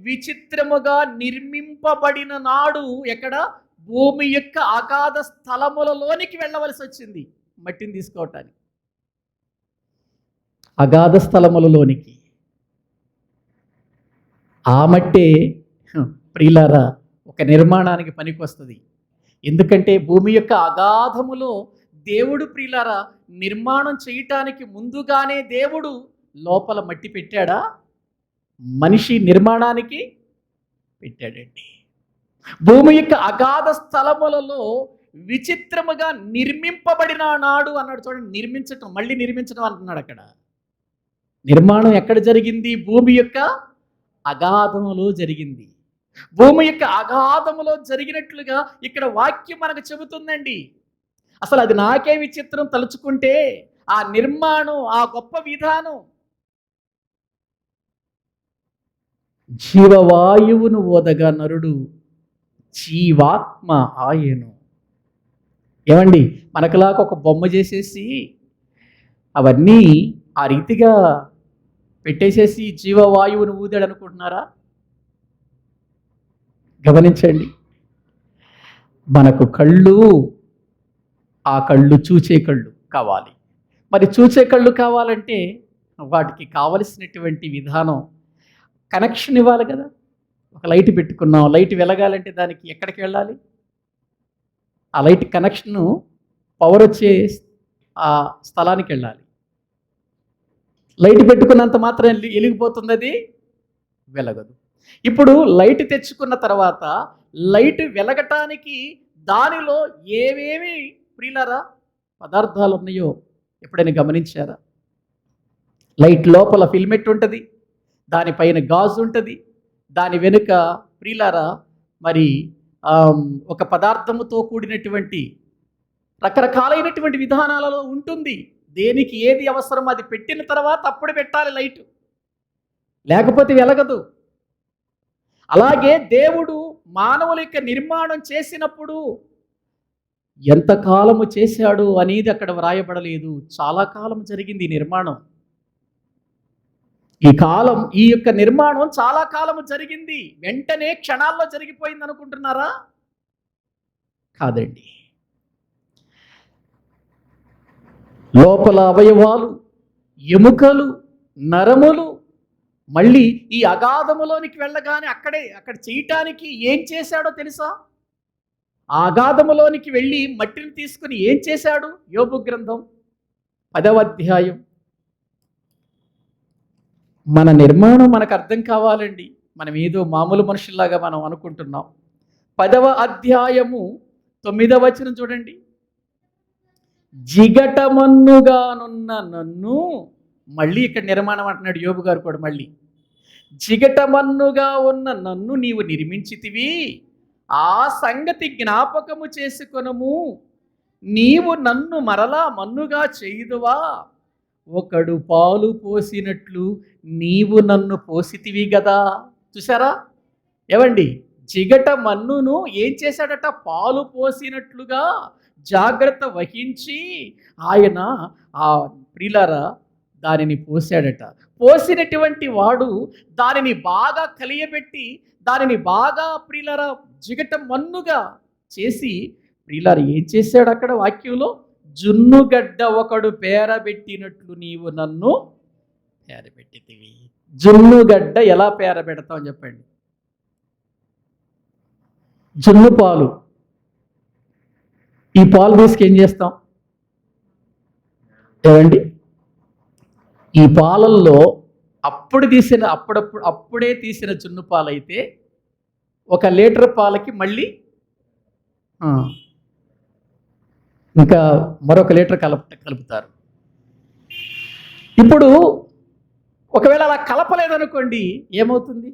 విచిత్రముగా నిర్మింపబడిన నాడు. ఎక్కడ? భూమి యొక్క అగాధ స్థలములలోనికి వెళ్ళవలసి వచ్చింది మట్టిని తీసుకోవటానికి. అగాధ స్థలములలోనికి. ఆ మట్టే ప్రియులారా ఒక నిర్మాణానికి పనికి వస్తుంది. ఎందుకంటే భూమి యొక్క అగాధములో దేవుడు ప్రియులారా నిర్మాణం చేయటానికి ముందుగానే దేవుడు లోపల మట్టి పెట్టాడా? మనిషి నిర్మాణానికి పెట్టాడండి. భూమి యొక్క అగాధ స్థలములలో విచిత్రముగా నిర్మింపబడిన నాడు అన్నాడు. చూడండి, నిర్మించటం, మళ్ళీ నిర్మించడం అంటున్నాడు అక్కడ. నిర్మాణం ఎక్కడ జరిగింది? భూమి యొక్క అగాధములో జరిగింది. భూమి యొక్క అగాధములో జరిగినట్లుగా ఇక్కడ వాక్యం మనకు చెబుతుందండి. అసలు అది నాకే విచిత్రం తలుచుకుంటే. ఆ నిర్మాణం, ఆ గొప్ప విధానం. జీవవాయువును ఓదగా నరుడు జీవాత్మ ఆయను. ఏమండి, మనకులాగా ఒక బొమ్మ చేసేసి అవన్నీ ఆ రీతిగా పెట్టేసేసి జీవవాయువును ఊదాడు అనుకుంటున్నారా? గమనించండి. మనకు కళ్ళు, ఆ కళ్ళు చూచే కళ్ళు కావాలి. మరి చూచే కళ్ళు కావాలంటే వాటికి కావలసినటువంటి విధానం, కనెక్షన్ ఇవ్వాలి కదా. ఒక లైట్ పెట్టుకున్నాం, లైట్ వెలగాలంటే దానికి ఎక్కడికి వెళ్ళాలి? ఆ లైట్ కనెక్షను పవర్ వచ్చే ఆ స్థలానికి వెళ్ళాలి. లైట్ పెట్టుకున్నంత మాత్రం వెలిగిపోతుంది, అది వెలగదు. ఇప్పుడు లైట్ తెచ్చుకున్న తర్వాత లైట్ వెలగటానికి దానిలో ఏవేవి ప్రియులారా పదార్థాలు ఉన్నాయో ఎప్పుడైనా గమనించారా? లైట్ లోపల ఫిల్మెంట్ ఉంటుంది, దానిపైన గాజు ఉంటుంది, దాని వెనుక ప్రియులారా మరి ఒక పదార్థముతో కూడినటువంటి రకరకాలైనటువంటి విధానాలలో ఉంటుంది. దేనికి ఏది అవసరం అది పెట్టిన తర్వాత అప్పుడు పెట్టాలి లైట్, లేకపోతే వెలగదు. అలాగే దేవుడు మానవుల యొక్క నిర్మాణం చేసినప్పుడు ఎంతకాలము చేశాడు అనేది అక్కడ వ్రాయబడలేదు. చాలా కాలం జరిగింది ఈ నిర్మాణం. ఈ యొక్క నిర్మాణం చాలా కాలము జరిగింది. వెంటనే క్షణాల్లో జరిగిపోయింది అనుకుంటున్నారా? కాదండి. లోపల అవయవాలు, ఎముకలు, నరములు మళ్ళీ ఈ అగాధములోనికి వెళ్ళగానే అక్కడ చేయటానికి ఏం చేశాడో తెలుసా? ఆ అగాధములోనికి వెళ్ళి మట్టిని తీసుకుని ఏం చేశాడు? యోబు గ్రంథం 10వ అధ్యాయం. మన నిర్మాణం మనకు అర్థం కావాలండి. మనం ఏదో మామూలు మనుషుల్లాగా మనం అనుకుంటున్నాం. 10వ అధ్యాయము 9వ వచనం చూడండి. జిగటమన్నుగానున్న నన్ను, మళ్ళీ ఇక్కడ నిర్మాణం అంటున్నాడు యోబు గారు కూడా. మళ్ళీ జిగటమన్నుగా ఉన్న నన్ను నీవు నిర్మించితివి, ఆ సంగతి జ్ఞాపకము చేసుకొనుము. నీవు నన్ను మరలా మన్నుగా చేయుదువా? ఒకడు పాలు పోసినట్లు నీవు నన్ను పోసితివి గదా. చూసారా ఏవండి? జిగట మన్నును ఏం చేశాడట? పాలు పోసినట్లుగా జాగ్రత్త వహించి ఆయన ఆ ప్రియులారా దానిని పోసాడట. పోసినటువంటి వాడు దానిని బాగా కలియబెట్టి, దానిని బాగా ప్రియులారా జిగట మన్నుగా చేసి, ప్రియులారా ఏం చేశాడు అక్కడ వాక్యంలో? జున్నుగడ్డ ఒకడు పేరబెట్టినట్లు నీవు నన్ను పేరబెట్టితివి. జున్నుగడ్డ ఎలా పేరబెడతాం చెప్పండి? జున్ను పాలు. ఈ పాలు తీసుకేం చేస్తాం ఏమండి? ఈ పాలల్లో అప్పుడే తీసిన జున్ను పాలు అయితే 1 లీటర్ పాలకి మళ్ళీ ఇంకా మరొక లీటర్ కలుపుతారు. ఇప్పుడు ఒకవేళ అలా కలపలేదనుకోండి, ఏమవుతుంది?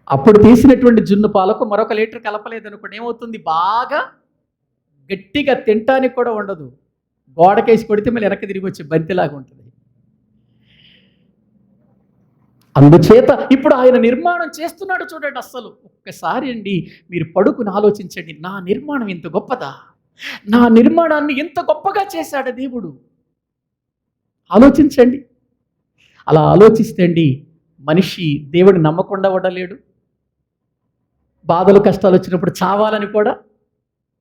అప్పుడు తీసినటువంటి జున్ను పాలకు మరొక లీటర్ కలపలేదనుకోండి, ఏమవుతుంది? బాగా గట్టిగా తినటానికి కూడా ఉండదు. గోడకేసి కొడితే మళ్ళీ వెనక్కి తిరిగి వచ్చే బంతిలాగా ఉంటుంది. అందుచేత ఇప్పుడు ఆయన నిర్మాణం చేస్తున్నాడు చూడండి. అస్సలు ఒక్కసారి అండి మీరు పడుకుని ఆలోచించండి, నా నిర్మాణం ఇంత గొప్పదా? నా నిర్మాణాన్ని ఎంత గొప్పగా చేశాడు దేవుడు. ఆలోచించండి. అలా ఆలోచిస్తే అండి మనిషి దేవుడిని నమ్మకుండా ఉండలేడు. బాధలు కష్టాలు వచ్చినప్పుడు చావాలని కూడా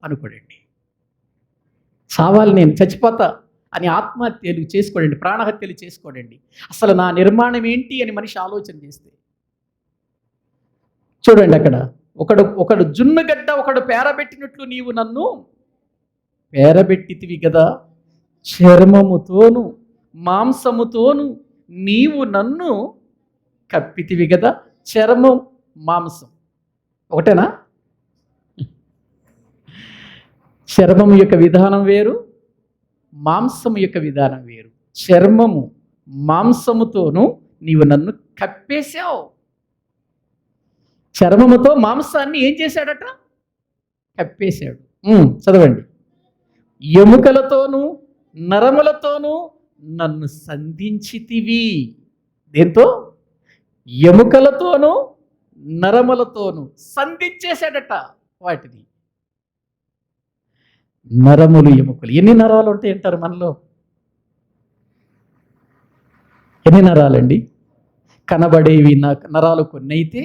అనుకోడండి. చావాలి, నేను చచ్చిపోతా అని ఆత్మహత్యలు చేసుకోడండి, ప్రాణహత్యలు చేసుకోడండి. అసలు నా నిర్మాణం ఏంటి అని మనిషి ఆలోచన చేస్తే చూడండి, అక్కడ ఒకడు జున్నుగడ్డ ఒకడు పేరబెట్టినట్లు నీవు నన్ను పేరబెట్టితివి కదా, చర్మముతోను మాంసముతోను నీవు నన్ను కప్పితివి కదా. చర్మం మాంసం ఒకటేనా? చర్మం యొక్క విధానం వేరు, మాంసము యొక్క విధానం వేరు. చర్మము మాంసముతోను నీవు నన్ను కప్పేశావు. చర్మముతో మాంసాన్ని ఏం చేశాడట? కప్పేశాడు. చదవండి. ఎముకలతోనూ నరములతోనూ నన్ను సంధించితివి. దేంతో? ఎముకలతోనూ నరములతోనూ సంధించేశాడట వాటిని. నరములు ఎముకలు, ఎన్ని నరాలు ఉంటాయి అంటారు మనలో? ఎన్ని నరాలండి? కనబడేవి నరాలు కొన్ని అయితే,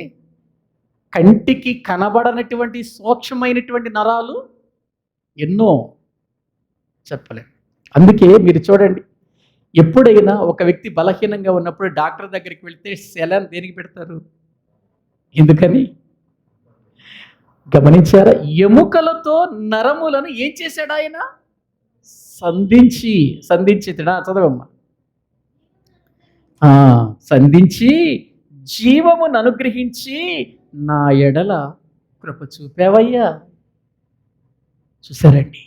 కంటికి కనబడనటువంటి సూక్ష్మమైనటువంటి నరాలు ఎన్నో, చెప్పలేం. అందుకే మీరు చూడండి, ఎప్పుడైనా ఒక వ్యక్తి బలహీనంగా ఉన్నప్పుడు డాక్టర్ దగ్గరికి వెళ్తే సెలైన్ దేనికి పెడతారు? ఎందుకని గమనించారా? ఎముకలతో నరములను ఏం చేశాడు ఆయన? సంధించితడా? చదవమ్మా. సంధించి జీవమును అనుగ్రహించి నా ఎడల కృప చూపావయ్యా. చూసారండి,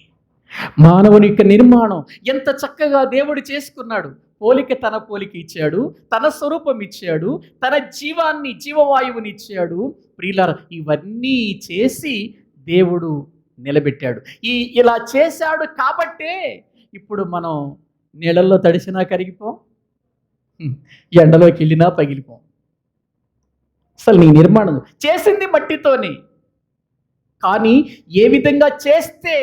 మానవుని యొక్క నిర్మాణం ఎంత చక్కగా దేవుడు చేసుకున్నాడు. పోలిక తన పోలిక ఇచ్చాడు, తన స్వరూపం ఇచ్చాడు, తన జీవాన్ని జీవవాయువుని ఇచ్చాడు. ప్రియులారా, ఇవన్నీ చేసి దేవుడు నిలబెట్టాడు. ఇలా చేశాడు కాబట్టే ఇప్పుడు మనం నీళ్ళల్లో తడిసినా కరిగిపోం, ఎండలోకి వెళ్ళినా పగిలిపోం. అసలు నీ నిర్మాణం చేసింది మట్టితోనే, కానీ ఏ విధంగా చేస్తే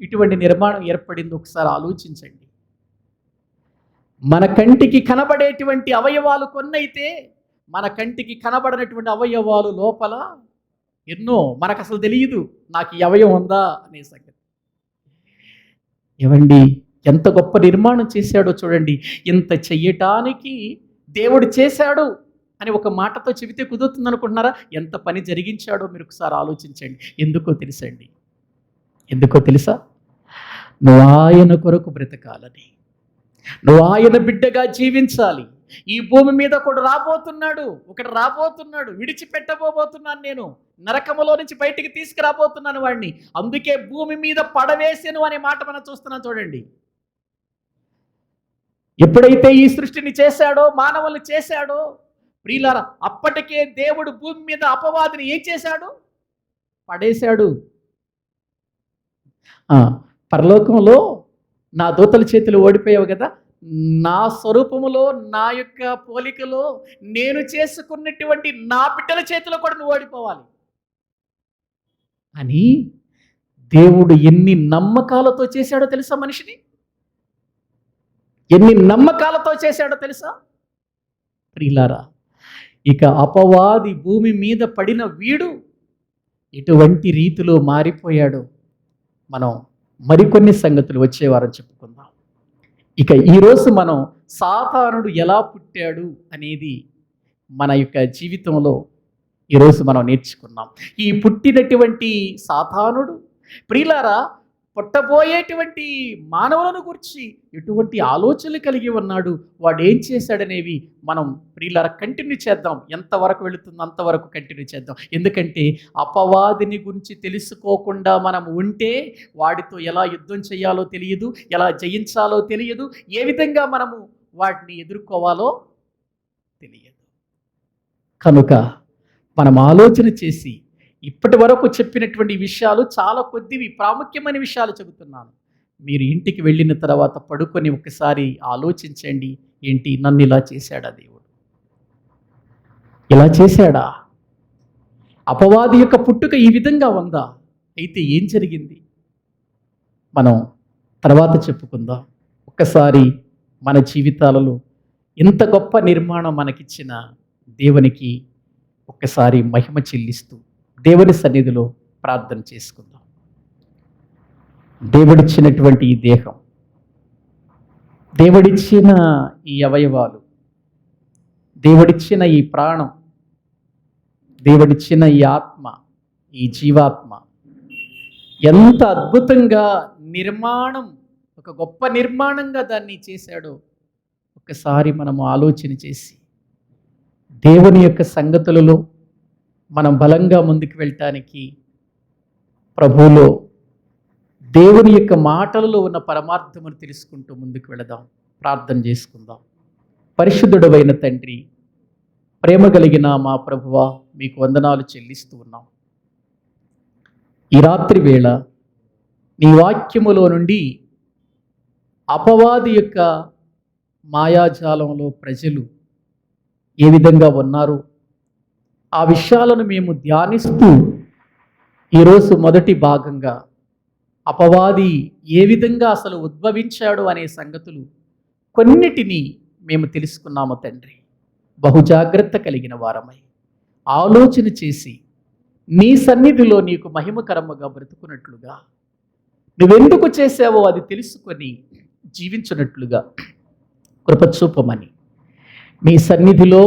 ఇటువంటి నిర్మాణం ఏర్పడింది ఒకసారి ఆలోచించండి. మన కంటికి కనబడేటువంటి అవయవాలు కొన్నైతే, మన కంటికి కనబడనటువంటి అవయవాలు లోపల ఎన్నో. మనకు అసలు తెలియదు నాకు ఈ అవయవం ఉందా అనే సంగతి. ఏవండి, ఎంత గొప్ప నిర్మాణం చేశాడో చూడండి. ఇంత చెయ్యటానికి దేవుడు చేశాడు అని ఒక మాటతో చెబితే కుదురుతుంది అనుకుంటున్నారా? ఎంత పని జరిగించాడో మీరు ఒకసారి ఆలోచించండి. ఎందుకో తెలుసా? నువ్వు ఆయన కొరకు బ్రతకాలని, నువ్వు ఆయన బిడ్డగా జీవించాలి. ఈ భూమి మీద ఒకడు రాబోతున్నాడు, విడిచిపెట్టబోతున్నాను, నేను నరకములో నుంచి బయటికి తీసుకురాబోతున్నాను వాడిని. అందుకే భూమి మీద పడవేసెను అనే మాట మనం చూస్తున్నాం చూడండి. ఎప్పుడైతే ఈ సృష్టిని చేశాడో, మానవుల్ని చేశాడో, ప్రియులారా, అప్పటికే దేవుడు భూమి మీద అపవాదిని ఏం చేశాడు? పడేశాడు. పరలోకంలో నా దూతల చేతులు ఓడిపోయావు కదా, నా స్వరూపములో, నా యొక్క పోలికలో నేను చేసుకున్నటువంటి నా బిడ్డల చేతిలో కూడా నువ్వు ఓడిపోవాలి అని దేవుడు ఎన్ని నమ్మకాలతో చేశాడో తెలుసా? మనిషిని ఎన్ని నమ్మకాలతో చేశాడో తెలుసా? ప్రియులారా, ఇక అపవాది భూమి మీద పడిన వీడు ఎటువంటి రీతిలో మారిపోయాడో మనం మరికొన్ని సంగతులు వచ్చే వారం చెప్పుకుందాం. ఇక ఈరోజు మనం సాతానుడు ఎలా పుట్టాడు అనేది మన యొక్క జీవితంలో ఈరోజు మనం నేర్చుకున్నాం. ఈ పుట్టినటువంటి సాతానుడు, ప్రియులారా, పుట్టబోయేటువంటి మానవులను గురించి ఎటువంటి ఆలోచనలు కలిగి ఉన్నాడు, వాడు ఏం చేశాడనేవి మనం ప్రియులారా కంటిన్యూ చేద్దాం. ఎంతవరకు వెళుతుందో అంతవరకు కంటిన్యూ చేద్దాం. ఎందుకంటే అపవాదిని గురించి తెలుసుకోకుండా మనం ఉంటే వాడితో ఎలా యుద్ధం చేయాలో తెలియదు, ఎలా జయించాలో తెలియదు, ఏ విధంగా మనము వాటిని ఎదుర్కోవాలో తెలియదు. కనుక మనం ఆలోచన చేసి ఇప్పటి వరకు చెప్పినటువంటి విషయాలు చాలా కొద్దివి, ప్రాముఖ్యమైన విషయాలు చెబుతున్నాను. మీరు ఇంటికి వెళ్ళిన తర్వాత పడుకొని ఒకసారి ఆలోచించండి, ఏంటి నన్ను ఇలా చేశాడా దేవుడు, ఇలా చేశాడా, అపవాది యొక్క పుట్టుక ఈ విధంగా ఉందా, అయితే ఏం జరిగింది, మనం తర్వాత చెప్పుకుందాం. ఒక్కసారి మన జీవితాలలో ఇంత గొప్ప నిర్మాణం మనకిచ్చిన దేవునికి ఒక్కసారి మహిమ చెల్లిస్తూ దేవుని సన్నిధిలో ప్రార్థన చేసుకుందాం. దేవుడిచ్చినటువంటి ఈ దేహం, దేవుడిచ్చిన ఈ అవయవాలు, దేవుడిచ్చిన ఈ ప్రాణం, దేవుడిచ్చిన ఈ ఆత్మ, ఈ జీవాత్మ ఎంత అద్భుతంగా నిర్మాణం, ఒక గొప్ప నిర్మాణంగా దాన్ని చేశాడో ఒక్కసారి మనము ఆలోచన చేసి దేవుని యొక్క సంగతులలో మనం బలంగా ముందుకు వెళ్ళటానికి ప్రభువులో దేవుని యొక్క మాటలలో ఉన్న పరమార్థమును తెలుసుకుంటూ ముందుకు వెళదాం. ప్రార్థన చేసుకుందాం. పరిశుద్ధుడవైన తండ్రి, ప్రేమ కలిగిన మా ప్రభువా, మీకు వందనాలు చెల్లిస్తూ ఉన్నాం. ఈ రాత్రి వేళ నీ వాక్యములో నుండి అపవాది యొక్క మాయాజాలంలో ప్రజలు ఏ విధంగా ఉన్నారు, ఆ విషయాలను మేము ధ్యానిస్తూ ఈరోజు మొదటి భాగంగా అపవాది ఏ విధంగా అసలు ఉద్భవించాడు అనే సంగతులు కొన్నిటిని మేము తెలుసుకున్నాము తండ్రి. బహుజాగ్రత్త కలిగిన వారమై ఆలోచన చేసి నీ సన్నిధిలో నీకు మహిమకరముగా బ్రతుకున్నట్లుగా, నువ్వెందుకు చేసావో అది తెలుసుకొని జీవించినట్లుగా కృపచూపమని మీ సన్నిధిలో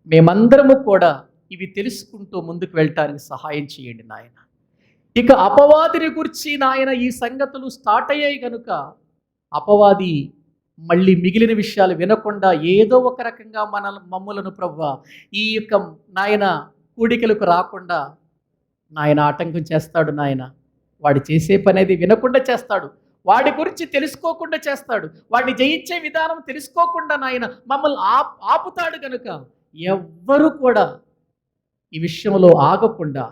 మేమందరము కూడా ఇవి తెలుసుకుంటూ ముందుకు వెళ్ళటానికి సహాయం చేయండి నాయన. ఇక అపవాదిని గురించి నాయన ఈ సంగతులు స్టార్ట్ అయ్యాయి కనుక అపవాది మళ్ళీ మిగిలిన విషయాలు వినకుండా ఏదో ఒక రకంగా మమ్ములను ప్రభువా ఈ యొక్క నాయన కూడికలకు రాకుండా నాయన ఆటంకం చేస్తాడు నాయన. వాడు చేసే పని అనేది వినకుండా చేస్తాడు, వాడి గురించి తెలుసుకోకుండా చేస్తాడు, వాడిని జయించే విధానం తెలుసుకోకుండా నాయన మమ్మల్ని ఆపుతాడు కనుక ఎవ్వరూ కూడా ఈ విషయంలో ఆగకుండా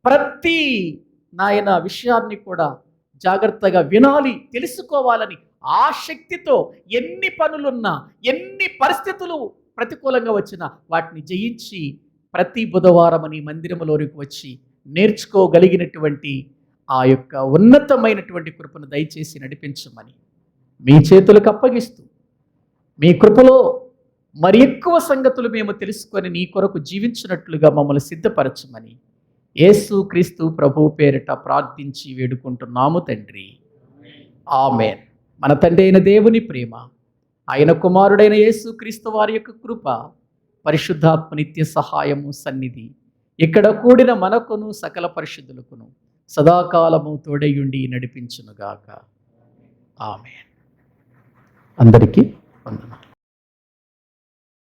ప్రతి నాయన విషయాన్ని కూడా జాగ్రత్తగా వినాలి, తెలుసుకోవాలని ఆ శక్తితో ఎన్ని పనులున్నా, ఎన్ని పరిస్థితులు ప్రతికూలంగా వచ్చినా వాటిని జయించి ప్రతి బుధవారం అని మందిరంలోనికి వచ్చి నేర్చుకోగలిగినటువంటి ఆ యొక్క ఉన్నతమైనటువంటి కృపను దయచేసి నడిపించమని మీ చేతులకు అప్పగిస్తూ, మీ కృపలో మరి ఎక్కువ సంగతులు మేము తెలుసుకొని నీ కొరకు జీవించినట్లుగా మమ్మల్ని సిద్ధపరచమని యేసు క్రీస్తు ప్రభువు పేరిట ప్రార్థించి వేడుకుంటున్నాము తండ్రి. ఆమేన్. మన తండ్రి అయిన దేవుని ప్రేమ, ఆయన కుమారుడైన యేసు క్రీస్తు వారి యొక్క కృప, పరిశుద్ధాత్మ నిత్య సహాయము సన్నిధి ఇక్కడ కూడిన మనకును సకల పరిశుద్ధులకును సదాకాలము తోడయుండి నడిపించునుగాక. ఆమేన్. అందరికీ వందనాలు.